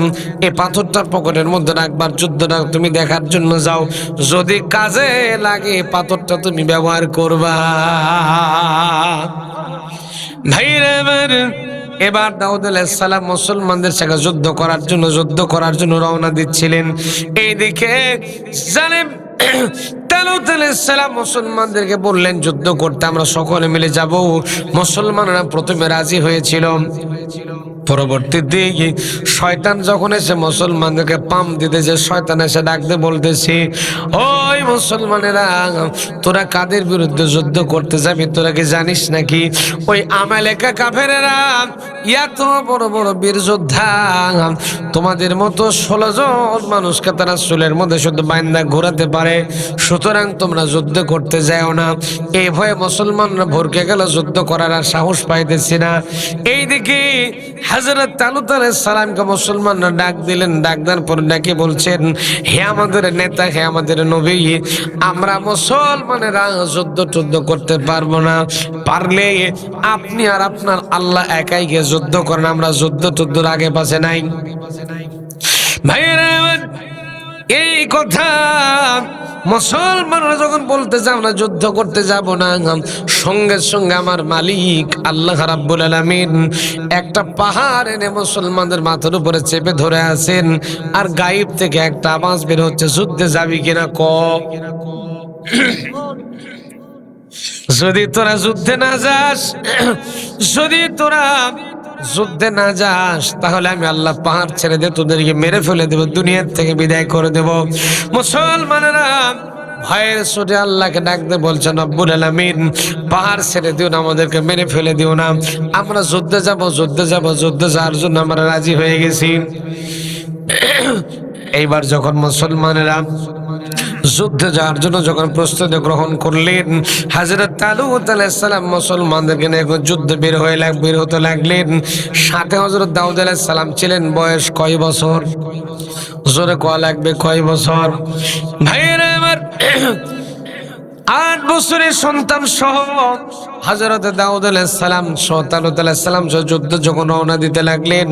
[SPEAKER 1] এই পাথরটা পকেটের মধ্যে রাখবার, যুদ্ধটা তুমি দেখার জন্য যাও, যদি কাজে লাগে পাথরটা তুমি ব্যবহার করবা। ভাইরা আমার, এবার দাউদ আলাইহিস সালাম মুসলমানদের সাথে যুদ্ধ করার জন্য রওনা দিচ্ছিলেন। এইদিকে জালেম তালুত আলাইহিস সালাম মুসলমানদেরকে বললেন, যুদ্ধ করতে আমরা সকলে মিলে যাব। মুসলমানরা প্রথমে রাজি হয়েছিল, পরবর্তীতে শয়তান যখন এসে মুসলমানদেরকে পাম দিতেছে, শয়তান এসে ডাকতে বলতেছে, ওই মুসলমানেরা, তোরা কাদের বিরুদ্ধে যুদ্ধ করতে যাবি? তোরা কি জানিস নাকি ওই আমালেকা কাফেরেরা এত বড় বড় বীর যোদ্ধা, তোমাদের মতো 16 জন মানুষকে তারা চুলের মধ্যে শুধু বাইন্দা ঘোরাতে পারে, সুতরাং তোমরা যুদ্ধ করতে যাও না। এই ভয়ে মুসলমানরা ভরকে গেল, যুদ্ধ করার আর সাহস পাইতেছি না। এইদিকে হযরত তালুত আলাইহিস সালামকে মুসলমানরা ডাক দিলেন, ডাক দেওয়ার পর ডাকে বলছেন, হে আমাদের নেতা, হে আমাদের নবী, আমরা মুসলমানেরা যুদ্ধ করতে পারবো না, পারলে আপনি আর আপনার আল্লাহ একাই গিয়ে যুদ্ধ করেন, আমরা যুদ্ধের আগে পাশে নাই। ভাইয়েরা আমার, এই কথা মুসলমানরা যখন বলতেছে আমরা যুদ্ধ করতে যাব না, সঙ্গে সঙ্গে আমার মালিক আল্লাহ রাব্বুল আলামিন একটা পাহাড় এনে মুসলমানদের মাথার উপরে চেপে ধরে আছেন, আর গায়েব থেকে একটা আওয়াজ বের হচ্ছে, যুদ্ধে যাবি কিনা ক। যদি তোরা যুদ্ধে না যাস, যদি তোরা যুদ্ধে না যাস, তাহলে আমি আল্লাহ পাহাড় ছেড়ে দিয়ে তোদেরকে মেরে ফেলে দেব, দুনিয়ার থেকে বিদায় করে দেব। মুসলমানেরা ভয়ের সুরে আল্লাহকে ডাকতে বলছেন, রব্বুল আলামিন পাহাড় ছেড়ে দিও না, আমাদেরকে মেরে ফেলে দিও না, আমরা যুদ্ধে যাব, যুদ্ধে যাওয়ার জন্য আমরা রাজি হয়ে গেছি। এইবার যখন মুসলমানেরা যুদ্ধে যাওয়ার জন্য যখন প্রস্তুতি গ্রহণ করলেন, হযরত তালুত আলাইহিস সালাম মুসলমানদেরকে নিয়ে যুদ্ধে বের হতে লাগলেন। সাথে হযরত দাউদ আলাইহিস সালাম ছিলেন। বয়স কয় বছর? জোরে কোয়া লাগবে, কয় বছর? ভাইয়েরা আমার, 8 বছরের সন্তান সহ হযরত দাউদ আলাইহিস সালাম তালুত আলাইহিস সালাম যুদ্ধ যখন রওনা দিতে লাগলেন,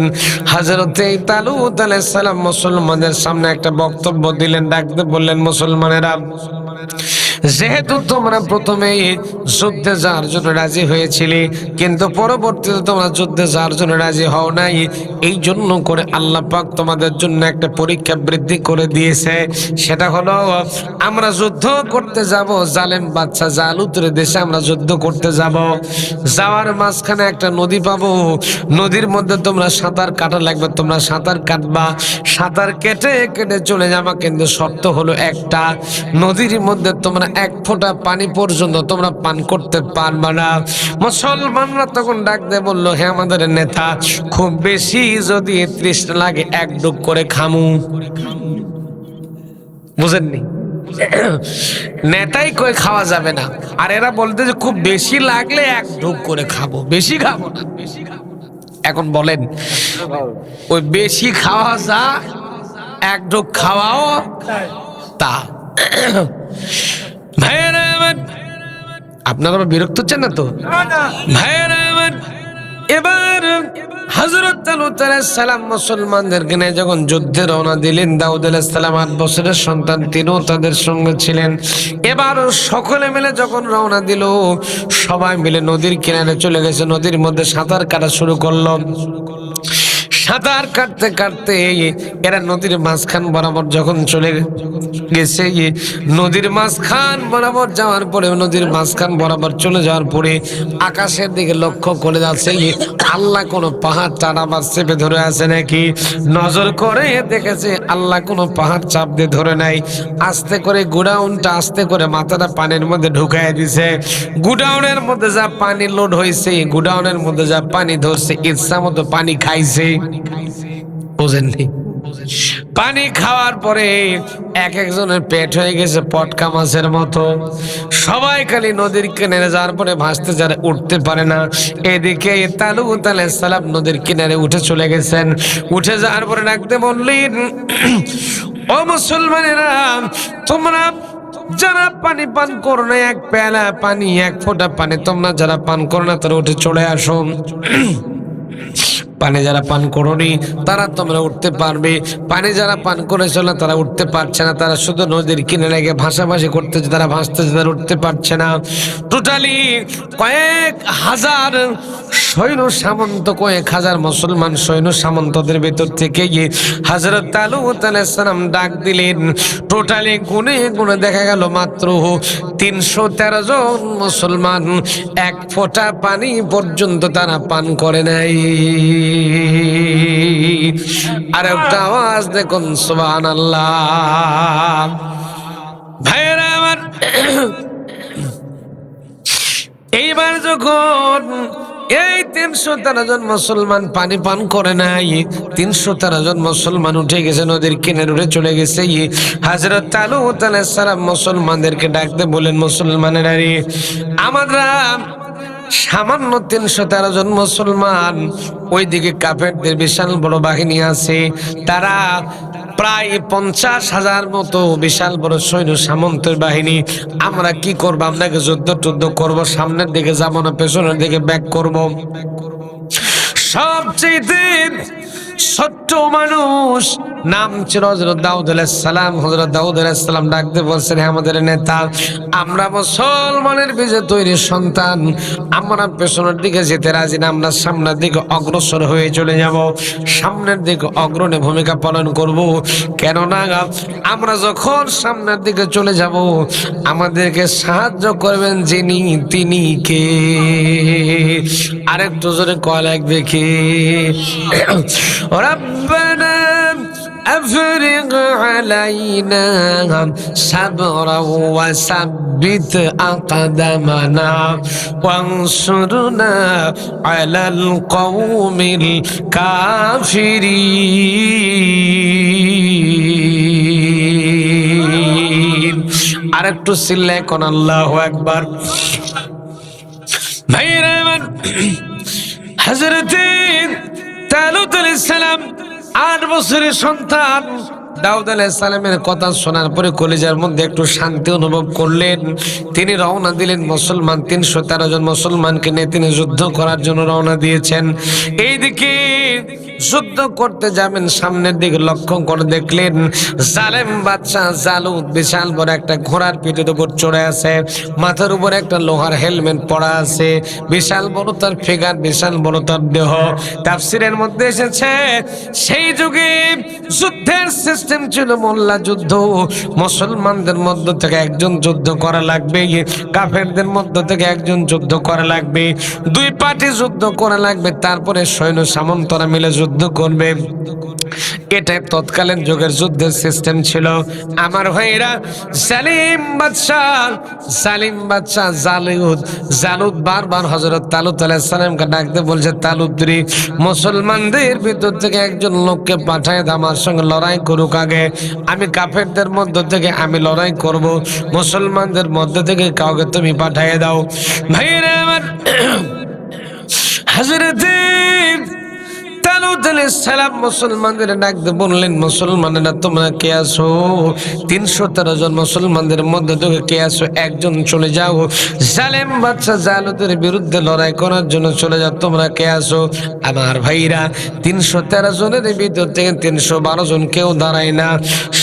[SPEAKER 1] হযরত তালুত আলাইহিস সালাম মুসলমানদের সামনে একটা বক্তব্য দিলেন, ডাকতে বললেন, মুসলমানেরা, যেহেতু তোমরা প্রথমে যুদ্ধে যাওয়ার জন্য রাজি হয়েছিলে, কিন্তু পরবর্তীতে তোমরা যুদ্ধে যাওয়ার জন্য রাজি হও নাই, এই জন্য করে আল্লাহ পাক তোমাদের জন্য একটা পরীক্ষা বৃদ্ধি করে দিয়েছে। সেটা হলো, আমরা যুদ্ধ করতে যাব জালেম বাদশা জালুতের দেশে, আমরা যুদ্ধ করতে যাব। যাওয়ার মাঝখানে একটা নদী পাবো, নদীর মধ্যে তোমরা সাঁতার কাটা লাগবে, তোমরা সাঁতার কাটবা, সাঁতার কেটে কেটে চলে যাবা, কিন্তু শর্ত হলো একটা, নদীর মধ্যে তোমরা 1 ফোঁটা পানি পর্যন্ত তোমরা পান করতে পারবা না। মুসলমানরা তখন ডাক দিয়ে বলল, হে আমাদের নেতা, খুব বেশি যদি তৃষ্ণা লাগে 1 ডুব করে খামু। বুঝেননি? নেতাই কই খাওয়া যাবে না, আর এরা বলতে যে খুব বেশি লাগলে 1 ডুব করে খাবো, বেশি খাবো না। এখন বলেন, ওই বেশি খাওয়া যা, 1 ডুব খাওয়াও তা। ভাইয়েরা আমার, আপনারা বিরক্ত হচ্ছেন না তো? ভাইয়েরা আমার, এবার হযরত তালুত আলাইহিস সালাম মুসলমানদেরকে নিয়ে যখন যুদ্ধে রওনা দিলেন, দাউদ আলাইহিস সালাম 8 বছরের সন্তান, তিনিও তাদের সঙ্গে ছিলেন। এবার সকলে মিলে যখন রওনা দিল, সবাই মিলে নদীর কিনারে চলে গেছে, নদীর মধ্যে সাঁতার কাটা শুরু করলো। সাঁতার কাটতে কাটতে এরা নদীর মাঝখান বরাবর যখন চলে গেছে, নদীর মাঝখান বরাবর যাওয়ার পরে, নদীর মাঝখান বরাবর চলে যাওয়ার পরে আকাশের দিকে লক্ষ্য করে যাচ্ছে, আল্লাহ কোনো পাহাড় টানাবার চেপে ধরে আছে নাকি। নজর করে দেখেছে আল্লাহ কোনো পাহাড় চাপ দিয়ে ধরে নাই, আস্তে করে গুডাউনটা আস্তে করে মাথাটা পানির মধ্যে ঢুকাই দিছে। গুডাউনের মধ্যে যা পানি লোড হয়েছে, গুডাউনের মধ্যে যা পানি ধরছে, ইচ্ছা মতো পানি খাইছে। বুঝেননি? পানি খাওয়ার পরে এক একজনের পেট হয়ে গেছে পটকা মাছের মতো। সবাই খালি নদীর কিনারে যাওয়ার পরে ভাসতে, যারা উঠতে পারে না। এদিকে তালুত আলাইহিস সালাম নদীর কিনারে উঠে চলে গেছেন। উঠে যাওয়ার পরে ডাকতে বললেন, ও মুসলমানেরা, তোমরা যারা পানি পান করো না, 1 পেয়ালা পানি, 1 ফোঁটা পানি তোমরা যারা পান করো না, তারা উঠে চলে আসো। পানি যারা পান করোনি তারা তোমরা উঠতে পারবে, পানি যারা পান করেছো না তারা উঠতে পারছে না, তারা শুধু নদীর কিনারে গিয়ে ভাসাভাসি করতেছে, তারা ভাসতেছে, তারা উঠতে পারছে না। টোটালি কয়েক হাজার সৈন্য সামন্ত কয়েক হাজার মুসলমান সৈন্য সামন্তদের ভেতর থেকে গিয়ে হযরত তালুত আলাইহিস সালাম ডাক দিলেন। টোটালি গুনে গুনে দেখা গেল মাত্র 313 জন মুসলমান, এক ফোঁটা পানি পর্যন্ত তারা পান করে নাই। আর একটা আওয়াজ দেখুন, সুবহানাল্লাহ। ভাইরা আমার, এইবার যখন এই 313 জন মুসলমান পানি পান করে নাই, 313 জন মুসলমান উঠে গেছে, নদীর কিনারে উঠে চলে গেছে। হযরত তালুত আলাইহিস সালাম মুসলমানদেরকে ডাকতে বলেন, মুসলমানেরা রে, আমরা সামান্য 313 জন মুসলমান, ওইদিকে কাফেরদের বিশাল বড় বাহিনী আছে, তারা প্রায় 50,000 মতো বিশাল বড় সৈন্য সামন্তের বাহিনী। আমরা কি করবো? আপনাকে যুদ্ধ করবো, সামনের দিকে যাবো না পেছনের দিকে ব্যাক করবো? সবচেয়ে ছোট্ট মানুষ, নাম ছিল হযরত দাউদ আলাইহিস সালাম। হযরত দাউদ আলাইহিস সালাম ডাকতে বলছেন, হে আমাদের নেতা, আমরা মুসলমানের বীজে তৈরি সন্তান, আমরা পেছনের দিকে যেতে রাজি না, আমরা সামনের দিকে অগ্রসর হয়ে চলে যাব, সামনের দিকে অগ্রণী ভূমিকা পালন করব। কেননা আমরা যখন সামনের দিকে চলে যাব, আমাদেরকে সাহায্য করবেন যিনি, তিনি কে? আরেকটু জোরে কয় লাগবে কি? রব্বানা أفرغ علينا صبرا وثبت أقدامنا وانصرنا على القوم الكافرين। আরেকটু চিল্লায় কোন আল্লাহু আকবার। ভাইরা আমার, হযরত তালুত আলাইহিস সালাম 8 বছরের সন্তান। দাউদ আলাইহিস সালামের কথা শোনার পরে কলিজার মধ্যে একটু শান্তি অনুভব করলেন। তিনি রওনা দিলেন মুসলমান 313 জন মুসলমানকে নিয়ে তিনি যুদ্ধ করার জন্য রওনা দিয়েছেন। এইদিকে যুদ্ধ করতে যাবেন, সামনের দিকে লক্ষ্য করে দেখলেন জালেম বাদশা জালুত বিশাল বড় একটা ঘোড়ার পিঠের উপর চড়ে আছে, মাথার উপর একটা লোহার হেলমেট পরা আছে, বিশাল বড় তার ফিগার, বিশাল বড় তার দেহ। তাফসীরের মধ্যে এসেছে সেই যুগে যুদ্ধের সিস্টেম ছিল মোল্লা যুদ্ধ। মুসলমানদের মধ্য থেকে একজন যুদ্ধ করা লাগবে, কাফেরদের মধ্য থেকে একজন যুদ্ধ করা লাগবে, 2 পার্টি যুদ্ধ করা লাগবে, তারপরে সৈন্য সামন্তরা মিলে যুদ্ধ করবে। এটাই তৎকালীন যুগের যুদ্ধের সিস্টেম ছিল। আমার ভাইরা, জালিম বাদশা জালুত বারবার হযরত তালুত আলাইহিস সালামকে ডাকতে বলছে, তালুত রে, মুসলমানদের ভিতর থেকে একজন লোককে পাঠায় দাও, আমার সঙ্গে লড়াই করুক। আগে আমি কাফেরদের মধ্য থেকে আমি লড়াই করব, মুসলমানদের মধ্য থেকে কাউকে তুমি পাঠিয়ে দাও। ভাইরা আমার, হযরত তালুত আলাইহিস সালাম মুসলমানদের ডাকতে বললেন, মুসলমানেরা তোমরা কে আছো? 313 জন মুসলমানদের মধ্যে থেকে কে আছো? একজন চলে যাও, জালেম বাদশা জালুতের বিরুদ্ধে লড়াই করার জন্য চলে যাও। তোমরা কে আছো? আমার ভাইরা, 313 জনের ভিতর থেকে 312 জন কেউ দাঁড়ায় না।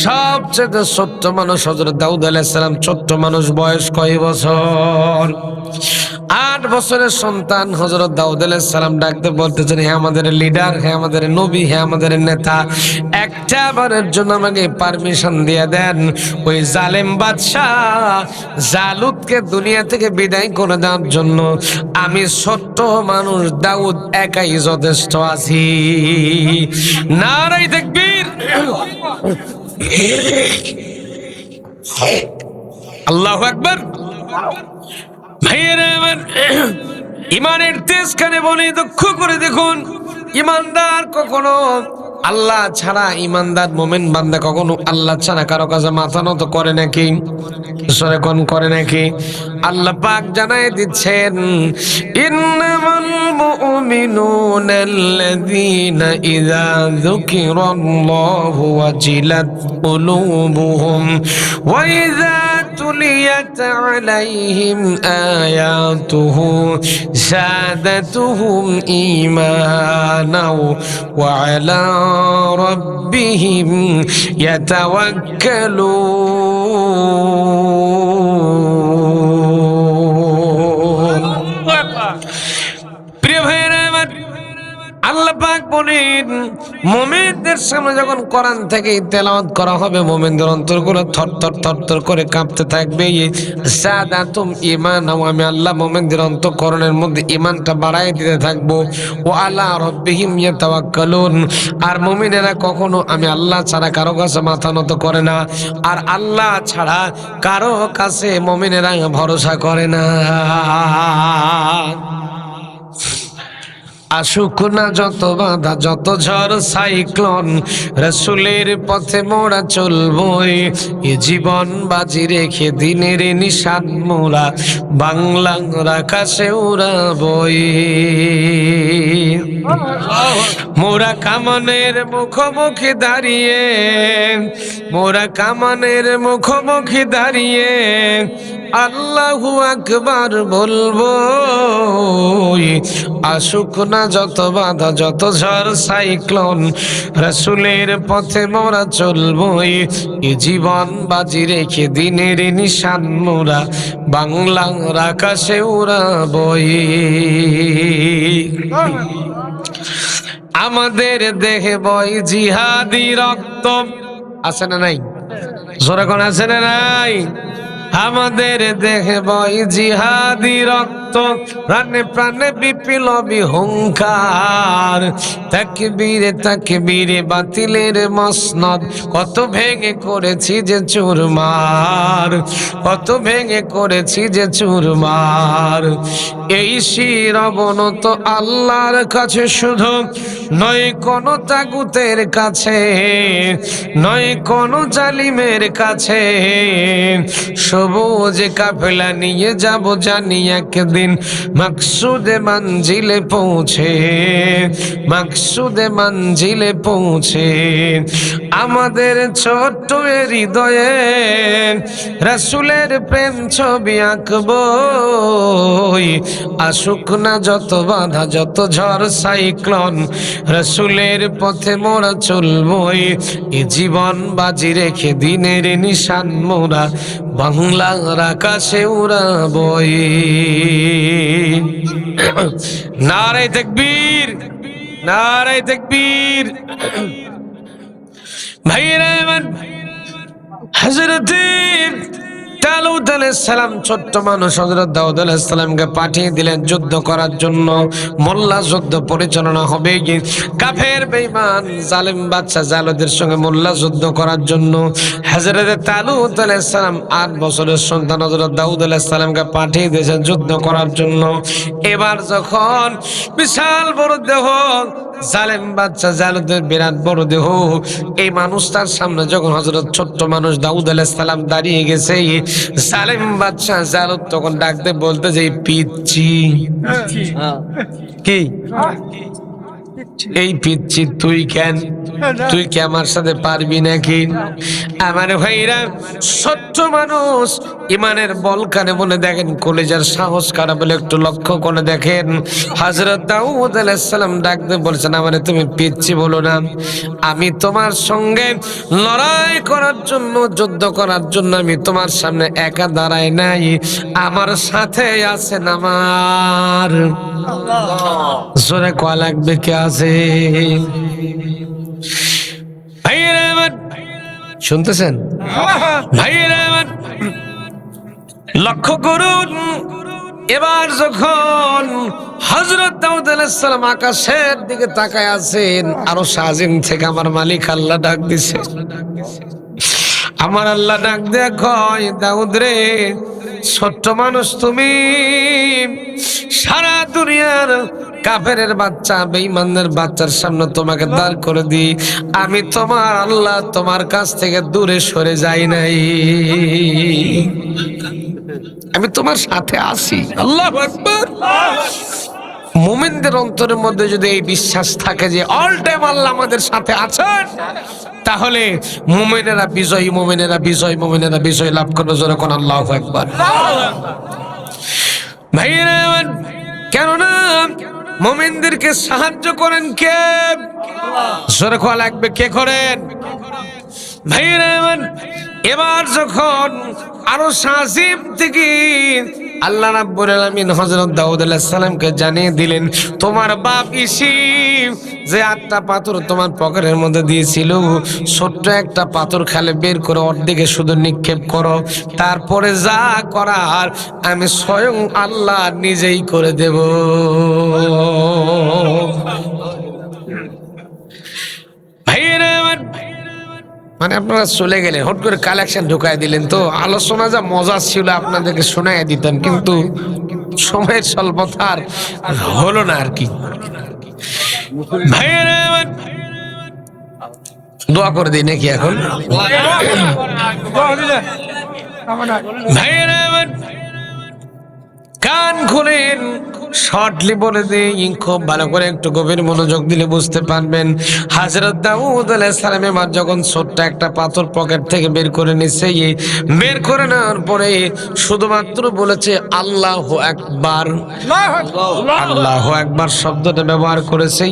[SPEAKER 1] সবচেয়ে ছোট্ট মানুষ হযরত দাউদ আলাইহিস সালাম। ছোট্ট মানুষ, বয়স কয় বছর? 8 বছরের সন্তান হযরত দাউদ আলাইহিস সালাম ডাকতে বলতেছেন, হে আমাদের লিডার, হে আমাদের নবী, হে আমাদের নেতা, একটা বারের জন্য আমাকে পারমিশন দিয়ে দেন, ওই জালেম বাদশা জালুতকে দুনিয়া থেকে বিদায় করে দেওয়ার জন্য আমি ছোট্ট মানুষ দাউদ একাই যথেষ্ট আছি। নারে তাকবীর, আল্লাহু আকবার। ভাইয়েরা আমার, ইমানের তেজ কানে বলে দুঃখ করে দেখুন, ইমানদার কখনো আল্লাহ ছাড়া, ইমানদার মোমেন বান্দা কখনো আল্লাহ ছাড়া কারো কাছে মাথা নত করে নাকি? সরে কোন করে নাকি? আল্লাহ পাক জানায় দিচ্ছেন, ইন্নামাল মুমিনুনা আল্লাযীনা ইযা যুকিরাল্লাহু ওয়াজিলাত কুলুবুহুম ওয়া ইযা تليت عليهم آياته زادتهم إيمانا وعلى ربهم يتوكلون। প্রিয় ভাইরা, মুমিনদের সামনে যখন কোরআন থেকে তেলাওয়াত করা হবে, মুমিনদের অন্তরগুলো থরথর থরথর করে কাঁপতে থাকবে। যাদাতুম ঈমানা, আমি আল্লাহ মুমিনদের অন্তঃকরণের মধ্যে ঈমানটা বাড়ায় দিতে থাকবো। ও আলা রাব্বিহিম ইয়াতাওয়াক্কালুন, আর মুমিনেরা কখনো আমি আল্লাহ ছাড়া কারো কাছে মাথা নত করে না, আর আল্লাহ ছাড়া কারো কাছে মুমিনেরা ভরসা করে না। আসুক না যত বাধা, যত ঝড় সাইক্লোন, রাসূলের পথে মোরা চলবই। এ জীবন বাজি রেখে দিনের নিশান মোরা বাংলার আকাশে উড়াবই। মোরা কামানের মুখোমুখি দাঁড়িয়ে, মোরা কামানের মুখোমুখি দাঁড়িয়ে আল্লাহু আকবার বলবো। আসুক না যত বাধা, যত ঝড় সাইক্লোন, রাসূলের পথে মোরা চলবই। এ জীবন বাজি রেখে দিনের নিশান মোরা বাংলার আকাশে উড়াবই। আমাদের দেহে বয় জিহাদি রক্ত, আছে না নাই? জোরে কোন আছে না নাই? আমাদের দেহে বয় জিহাদি রক্ত, প্রাণে প্রাণে বিপ্লবী হুঙ্কার। তাকবীরে তাকবীরে বাতিলের মসনদ, কত ভেঙে করেছি যে চুরমার, কত ভেঙে করেছি যে চুরমার। এই শির অবনত আল্লাহর কাছে শুধু, নয় কোনো তাগুতের কাছে, নয় কোনো জালিমের কাছে। সবুজ কাফেলা নিয়ে যাব জানি একদিন মাকসুদে মঞ্জিলে পৌঁছে, মাকসুদে মঞ্জিলে পৌঁছে। আমাদের ছোট্ট হৃদয়ে রাসূলের প্রেম ছবি আঁকবো। আসুক না যত বাধা, যত ঝড় সাইক্লোন, রাসূলের পথে মোরা চলবই। এ জীবন বাজি রেখে দিনের নিশান মোরা বাংলার আকাশে উড়াবই। নারে তাকবীর, নারে তাকবীর। ভাইরা আমার, হযরত তালুত আলাইহিস সালাম ছোট্ট মানুষ হযরত দাউদ আলাইহিস সালামকে পাঠিয়ে দিলেন যুদ্ধ করার জন্য। মোল্লা যুদ্ধ পরিচালনা হবে, কাফের বেঈমান জালিম বাদশা জালুদের সঙ্গে মোল্লা যুদ্ধ করার জন্য হযরত তালুত আলাইহিস সালাম 8 বছরের সন্তান হযরত দাউদ আলাইহিস সালামকে পাঠিয়ে দিয়েছেন যুদ্ধ করার জন্য। এবার যখন বিশাল বড় দেহ জালেম বাদশা জালুদের বিরাট বড় দেহ, এই মানুষটার সামনে যখন হযরত ছোট্ট মানুষ দাউদ আলাইহিস সালাম দাঁড়িয়ে গেছে, জালেম বাদশা জালুদ তখন ডাকতে বলতে যে পিচ্চি, কি এই পিচ্ছি তুই কেন, তুই কি আমার সাথে পারবি নাকি? আমার ভাইরা, ছোট্ট মানুষ ইমানের বল কানে বলে দেখেন, কলেজার সাহস কারা বলে একটু লক্ষ্য করে দেখেন। হযরত দাউদ আলাইহিস সালাম ডাকতে বলছেন, আমারে তুমি পিচ্ছি বলো না, আমি তোমার সঙ্গে লড়াই করার জন্য, যুদ্ধ করার জন্য আমি তোমার সামনে একা দাঁড়াই নাই, আমার সাথে আছেন আমার জোরে কোয়া লাগবে কে আছে? ভাইরা আমার, শুনতেছেন? ভাইরা আমার, লক্ষ্য করুন। এবার যখন হযরত দাউদ আলাইহিস সালাম আকাশের দিকে তাকায় আছেন, আরো আজিম থেকে আমার মালিক আল্লাহ ডাক দিছে। আমার আল্লাহ ডাক দেয়া কয়, দাউদ রে, ছোট্ট মানুষ তুমি, সারা দুনিয়ার কাফেরের বাচ্চা বেঈমানদের বাচ্চার সামনে তোমাকে দাঁড় করে দি, আমি তোমার আল্লাহ তোমার কাছ থেকে দূরে সরে যাই নাই, আমি তোমার সাথে আছি। আল্লাহু আকবার। মুমিনদের অন্তরের মধ্যে যদি এই বিশ্বাস থাকে যে অল টাইম আল্লাহ আমাদের সাথে আছেন, তাহলে মুমিনেরা বিজয়ী, মুমিনেরা বিজয়, মুমিনেরা বিজয় লাভ করবে। জোরে কোন আল্লাহু আকবার। ভাইরা, কেননা মুমিনদেরকে সাহায্য করেন কে? জোরে কোয়া লাগবে, কে করেন? ভাইরা, এবার যখন আরো আজিম থেকে আল্লাহ রাব্বুল আলামিন হযরত দাউদ আলাইহিস সালামকে জানিয়ে দিলেন, তোমার বাপ ইসিফ যে 8টা পাথর তোমার পকেটের মধ্যে দিয়েছিল, ছোট্ট একটা পাথর খালে বের করে অর্ধেকে শুধু নিক্ষেপ করো, তারপরে যা করার আমি স্বয়ং আল্লাহ নিজেই করে দেব। ভাইয়েরা আমার, মানে আপনারা চলে গেলেন, হট করে কালেকশন ঢুকাই দিলেন, তো আলোচনা যা মজা ছিল আপনাদেরকে শোনাই দিতাম, কিন্তু সময়ের স্বল্পতার হলো না আর কি। ভাইয়েরা আমার, দোয়া করে দিই নাকি এখন? ভাইয়েরা আমার, কান খুলেন, শর্টলি বলে দিই, খুব ভালো করে একটু গভীর মনোযোগ দিলে বুঝতে পারবেন। হযরত দাউদ আলাইহিস সালামের মা যখন ছোট্ট একটা পাথর পকেট থেকে বের করে নিছে, বের করে নেওয়ার পরে শুধুমাত্র বলেছে আল্লাহু আকবার। আল্লাহু আকবার শব্দটা ব্যবহার করেছে।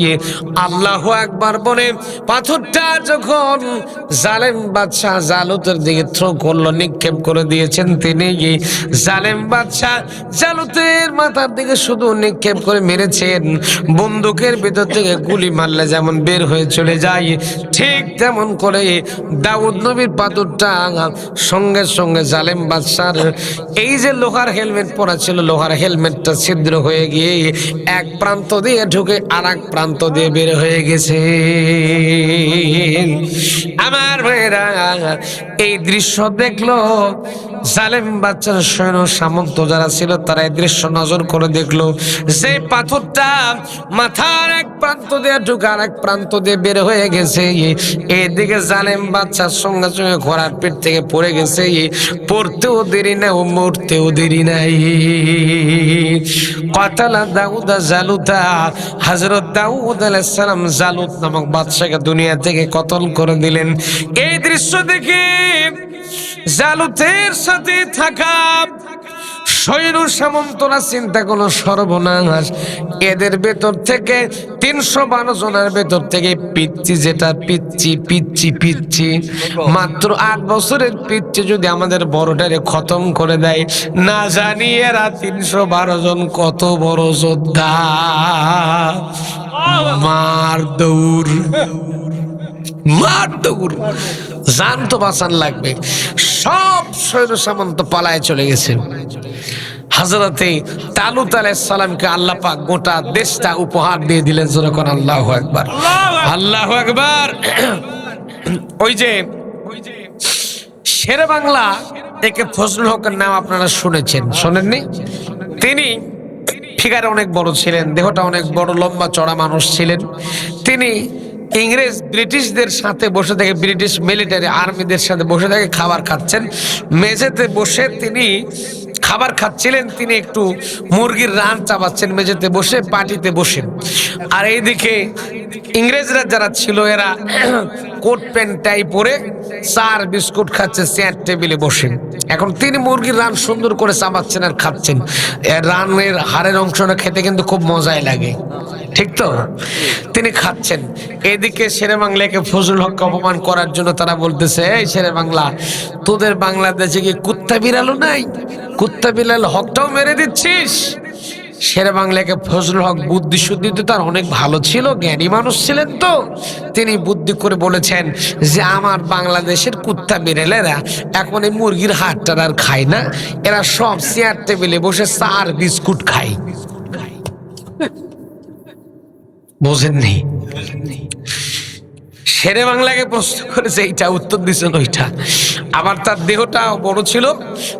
[SPEAKER 1] আল্লাহু আকবার বলে পাথরটা যখন জালেম বাদশাহ জালুতের দিকে থ্রো করলো, নিক্ষেপ করে দিয়েছেন তিনি। জালেম বাদশাহ জালুতের মাথার দিকে শুধু নিক্ষেপ করে মেরেছেন। বন্দুকের ভিতর থেকে গুলি মারলে যেমন বের হয়ে চলে যায়, ঠিক তেমন করে দাউদ নবীর পাথরটা সঙ্গে সঙ্গে জালেম বাদশার এই যে লোহার হেলমেট পরা ছিল, লোহার হেলমেটটা ছিদ্র হয়ে গিয়ে এক প্রান্ত দিয়ে ঢুকে আর এক প্রান্ত দিয়ে বের হয়ে গেছে। আমার ভাইরা, এই দৃশ্য দেখলো জালেম বাদশার সৈন্য সামন্ত যারা ছিল, তারা এই দৃশ্য নজর করে দেখলো যে পাথরটা মাথার এক প্রান্ত দিয়ে ঢুকে আর এক প্রান্ত দিয়ে বের হয়ে গেছে। এদিকে জালেম বাদশার সঙ্গে সঙ্গে ঘোড়ার পিঠ থেকে পড়ে গেছে। পড়তেও দেরি না, ও মরতেও দেরি নাই। কাতালা দাউদা জালুতা, হযরত দাউদ আলাইহিস সালাম জালুত নামক বাদশাকে দুনিয়া থেকে কতল করে দিলেন। এই দৃশ্য দেখে জালুতের সাথে থাকা সৈন্য সামন্তরা চিন্তা করলো সর্বনাশ, এদের ভেতর থেকে 312 জনের ভেতর থেকে পিচ্চি, যেটা পিচ্চি পিচ্চি পিচ্চি মাত্র 8 বছরের পিচ্চি যদি আমাদের বড়টারে খতম করে দেয়, না জানি এরা 312 জন কত বড় যোদ্ধা। মার দৌড়, মার দৌড়, জান তো বাঁচান লাগবে। সব সৈন্য সামন্ত পালায় চলে গেছে। হযরতে তালুত আলাইহিস সালামকে আল্লাহ পাক গোটা দেশটা উপহার দিয়ে দিলেন। যখন আল্লাহু আকবার, আল্লাহু আকবার। ওই যে শেরে বাংলা একে ফজলুল হকের নাম আপনারা শুনেছেন, শোনেননি? তিনি ফিগারে অনেক বড় ছিলেন, দেহটা অনেক বড়, লম্বা চড়া মানুষ ছিলেন। তিনি ইংরেজ ব্রিটিশদের সাথে বসে থেকে, ব্রিটিশ মিলিটারি আর্মিদের সাথে বসে থেকে খাবার খাচ্ছেন। মেঝেতে বসে তিনি খাবার খাচ্ছিলেন, তিনি একটু মুরগির রান চাবাচ্ছেন মেঝেতে বসে, পাটিতে বসে। আর এইদিকে ইংরেজরা যারা ছিল, এরা কোট প্যান্ট টাই পরে চার বিস্কুট খাচ্ছে চেয়ার টেবিলে বসে। এখন তিনি মুরগির রান সুন্দর করে চাবাচ্ছেন আর খাচ্ছেন। রানের হাড়ের অংশটা খেতে কিন্তু খুব মজাই লাগে, ঠিক তো? তিনি খাচ্ছেন। এদিকে শেরে বাংলাকে ফজলুল হককে অপমান করার জন্য তারা বলতেছে, এই শেরে বাংলা, তোদের বাংলাদেশে কি কুত্তা বিড়ালও নাই? কুত্তা বিড়াল হকটাও মেরে দিচ্ছিস। শেরে বাংলাকে ফজলুল হক বুদ্ধি শুদ্ধি তো তার অনেক ভালো ছিল, জ্ঞানী মানুষ ছিলেন, তো তিনি বুদ্ধি করে বলেছেন যে আমার বাংলাদেশের কুত্তা বিড়ালেরা এখন এই মুরগির হাড়টা আর খায় না, এরা সব চেয়ার টেবিলে বসে চার বিস্কুট খায়। বোঝেন নেই? শেরে বাংলাকে প্রশ্ন করেছে, এইটা উত্তর দিচ্ছেন ওইটা। আবার তার দেহটা বড় ছিল,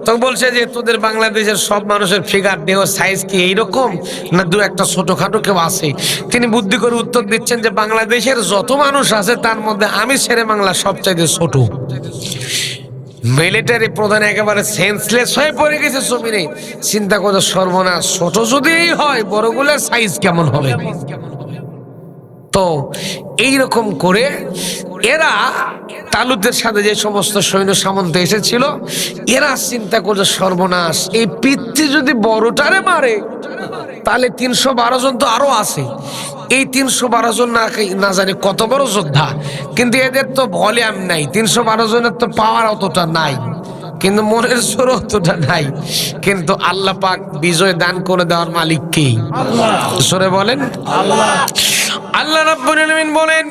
[SPEAKER 1] তখন বলছে যে তোদের বাংলাদেশের সব মানুষের ফিগার, দেহ সাইজ কি এইরকম, না দু একটা ছোটখাটো কেউ আছে? তিনি বুদ্ধি করে উত্তর দিচ্ছেন যে বাংলাদেশের যত মানুষ আছে তার মধ্যে আমি শেরে বাংলা সবচাইতে ছোট। মিলিটারি প্রধান একেবারে সেন্সলেস হয়ে পড়ে গেছে জমিনে। চিন্তা করে সর্বনাশ, ছোট যদি হয় বড়গুলোর সাইজ কেমন হবে? তো এইরকম করে এরা তালুতের সাথে যে সমস্ত সৈন্য সামন্ত এসেছিল, এরা চিন্তা করছে সর্বনাশ, এই পিতৃ যদি বড়টারে মারে তাহলে 312 জন তো আরো আছে। এই 312 জন না জানি কত বড় যোদ্ধা, কিন্তু এদের তো ভলিউম নাই, 312 জনের তো পাওয়ার অতটা নাই, কিন্তু মনের জোর অতটা নাই। কিন্তু আল্লাহ পাক বিজয় দান করে দেওয়ার মালিক কে? জোরে বলেন আল্লাহ। আল্লাহ রাব্বুল আলামিন বলেন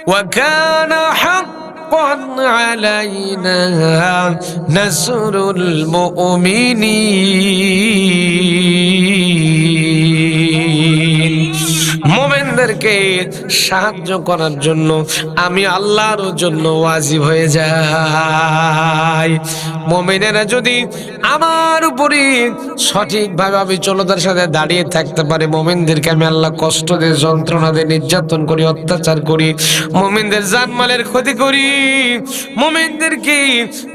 [SPEAKER 1] ওয়া কানা হাক্কান আলাইনা নাসরুল মুমিনিন। মুমিনদেরকে সাহায্য করার জন্য আমি আল্লাহর জন্য ওয়াজিব হয়ে যাই। মুমিনেরা যদি আমার উপরে সঠিকভাবে অবিচলতার সাথে দাঁড়িয়ে থাকতে পারে, মুমিনদেরকে আমি আল্লাহ কষ্ট দিয়ে, যন্ত্রণা দিয়ে, নির্যাতন করি, অত্যাচার করি, মুমিনদের জানমালের ক্ষতি করি, মুমিনদেরকে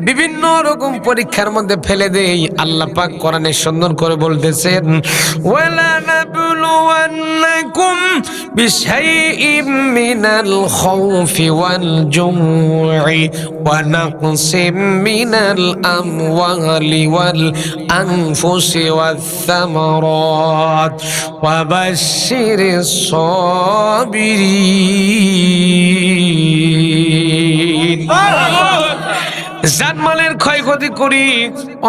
[SPEAKER 1] বিভিন্ন রকম পরীক্ষার মধ্যে ফেলে দেই। আল্লাহ পাক কোরআনে সুন্দর করে বলতেছেন ওয়ালা নাবলুওয়ান্নাকুম বিশাইইম মিনাল খাউফি ওয়াল জুই ওয়া নাকসিম মিনাল আমওয়ালি ওয়াল আনফুসি ওয়াস সামারাত ওয়া বাশশিরিস সাবিরিন। জানমালের ক্ষয়ক্ষতি করি,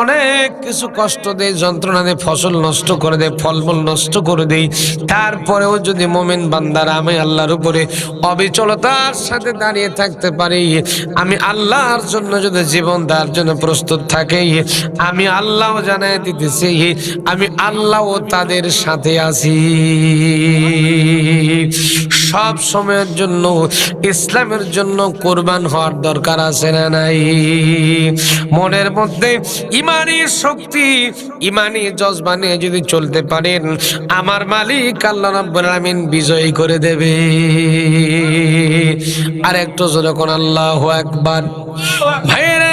[SPEAKER 1] অনেক কিছু কষ্ট দেয়, যন্ত্রণা দেয়, ফসল নষ্ট করে দেয়, ফলমূল নষ্ট করে দেয়। তারপরেও যদি মুমিন বান্দারা আমি আল্লাহর উপরে অবিচলতার সাথে দাঁড়িয়ে থাকতে পারি, আমি আল্লাহর জন্য যদি জীবন দেওয়ার জন্য প্রস্তুত থাকে, আমি আল্লাহ জানাই দিতেছি আমি আল্লাহও তাদের সাথে আছি। সব সময়ের জন্য ইসলামের জন্য কোরবান হওয়ার দরকার আছে না নাই? মনের মধ্যে ইমানি শক্তি, ইমানি জজবা নিয়ে যদি চলতে পারেন, আমার মালিক আল্লাহ রাব্বুল আলামিন বিজয়ী করে দেবে। আর একটু জোরে কোন আল্লাহু আকবার। ভাইরা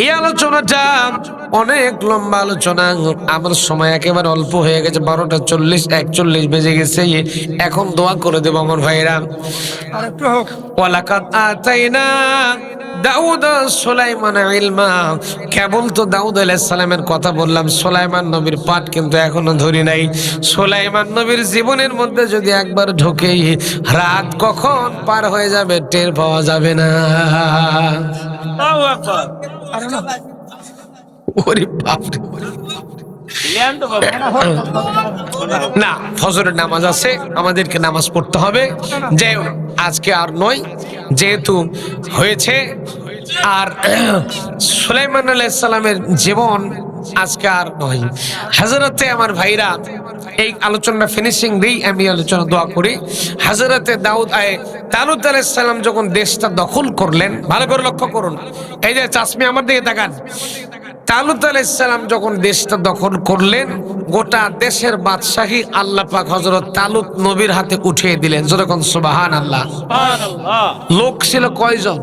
[SPEAKER 1] এই আলোচনাটা অনেক লম্বা আলোচনা, আমার সময় একেবারে অল্প হয়ে গেছে, 12টা 41 বেজে গেছে। এখন দোয়া করে দেব আমার ভাইরা। ওয়ালাকাদ আতাইনা দাউদ সুলাইমান ইলমা। কেবল তো দাউদ আলাইহিস সালামের কথা বললাম, সুলাইমান নবীর পাঠ কিন্তু এখনো ধরি নাই। সুলাইমান নবীর জীবনের মধ্যে যদি একবার ঢোকে, রাত কখন পার হয়ে যাবে টের পাওয়া যাবে না। আল্লাহু আকবার। ওরে বাপ রে। না, ফজরের নামাজ আছে, আমাদেরকে নামাজ পড়তে হবে। যে আজকে আর নয়, যেহেতু হয়েছে। আর সুলাইমান আলাইহিস সালামের জীবন আজকে আর নয়। হযরতে আমার ভাইরা এই আলোচনা ফিনিশিং দেই, আমি আলোচনা দোয়া করি। হযরতে দাউদ তালুত আলাইহিস সালাম যখন দেশটা দখল করলেন, ভালো করে লক্ষ্য করুন, এই যে চাচমি আমার দিকে তাকান। তালুত আলাইহিস সালাম যখন দেশটা দখল করলেন, গোটা দেশের বাদশাহী আল্লাহ পাক হযরত তালুত নবীর হাতে উঠিয়ে দিলেন। যেরকম সুবহানাল্লাহ। লোক ছিল কয়জন?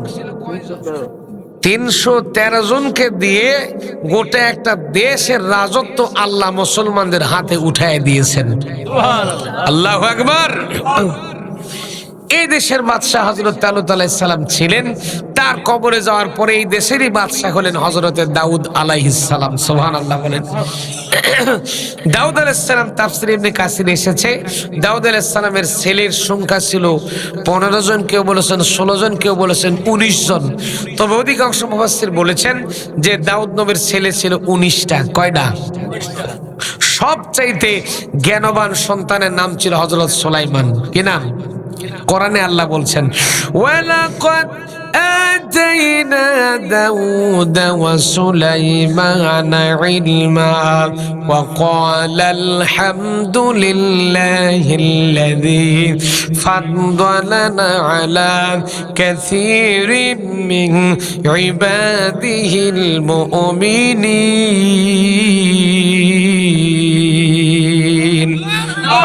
[SPEAKER 1] 313 জনকে দিয়ে গোটা একটা দেশের রাজত্ব আল্লাহ মুসলমানদের হাতে উঠায় দিয়েছেন। আল্লাহু আকবার। এই দেশের বাদশাহ হযরত তালুত আলাইহিস সালাম ছিলেন। তার কবরে যাওয়ার পরে এই দেশেরই বাদশাহ হলেন হযরতে দাউদ আলাইহিস সালাম। সুবহানাল্লাহ বলেন। দাউদ আলাইহিস সালাম তাফসীর ইবনে কাসির এসেছে, দাউদ আলাইহিস সালামের ছেলের সংখ্যা ছিল 15 জন, কেউ বলেছেন 16 জন, কেউ বলেছেন 19 জন। তবে অধিকাংশ মুফাসসির বলেছেন যে দাউদ নবীর ছেলে ছিল 19টা। কয়টা? সবচাইতে জ্ঞানবান সন্তানের নাম ছিল হযরত সুলাইমান। কি নাম? কোরআনে আল্লাহ বলছেন ওয়ালাকাদ আতাইনা দাউদ ওয়া সুলাইমানা ইলমা ওয়া ক্বালা আলহামদুলিল্লাহিল্লাযী ফাদ্দালানা আলা কাসীরিম মিন ইবাদিহিল মুমিনিন।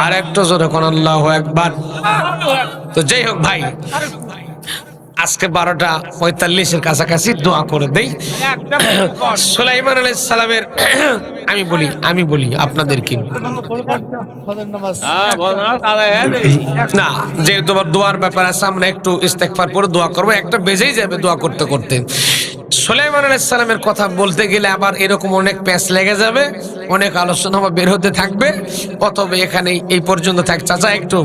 [SPEAKER 1] আর একটু জোরে কোন আল্লাহু আকবার। তো যাই হোক ভাই, আজকে 12:45 কাছাকাছি দোয়া করে দেই। সুলাইমান আলাইহিস সালামের আমি বলি আপনাদেরকে না, যেহেতু তোমার দোয়ার ব্যাপার আছে, আমরা একটু ইস্তেগফার করে দোয়া করবো। একটা বেজেই যাবে দোয়া করতে করতে। সুলাইমান আলাইহিস সালামের কথা বলতে গেলে আবার এরকম অনেক প্যাঁচ লেগে যাবে, অনেক আলোচনা বের হতে থাকবে। অতএব এখানে এই পর্যন্ত থাক। চাচা একটু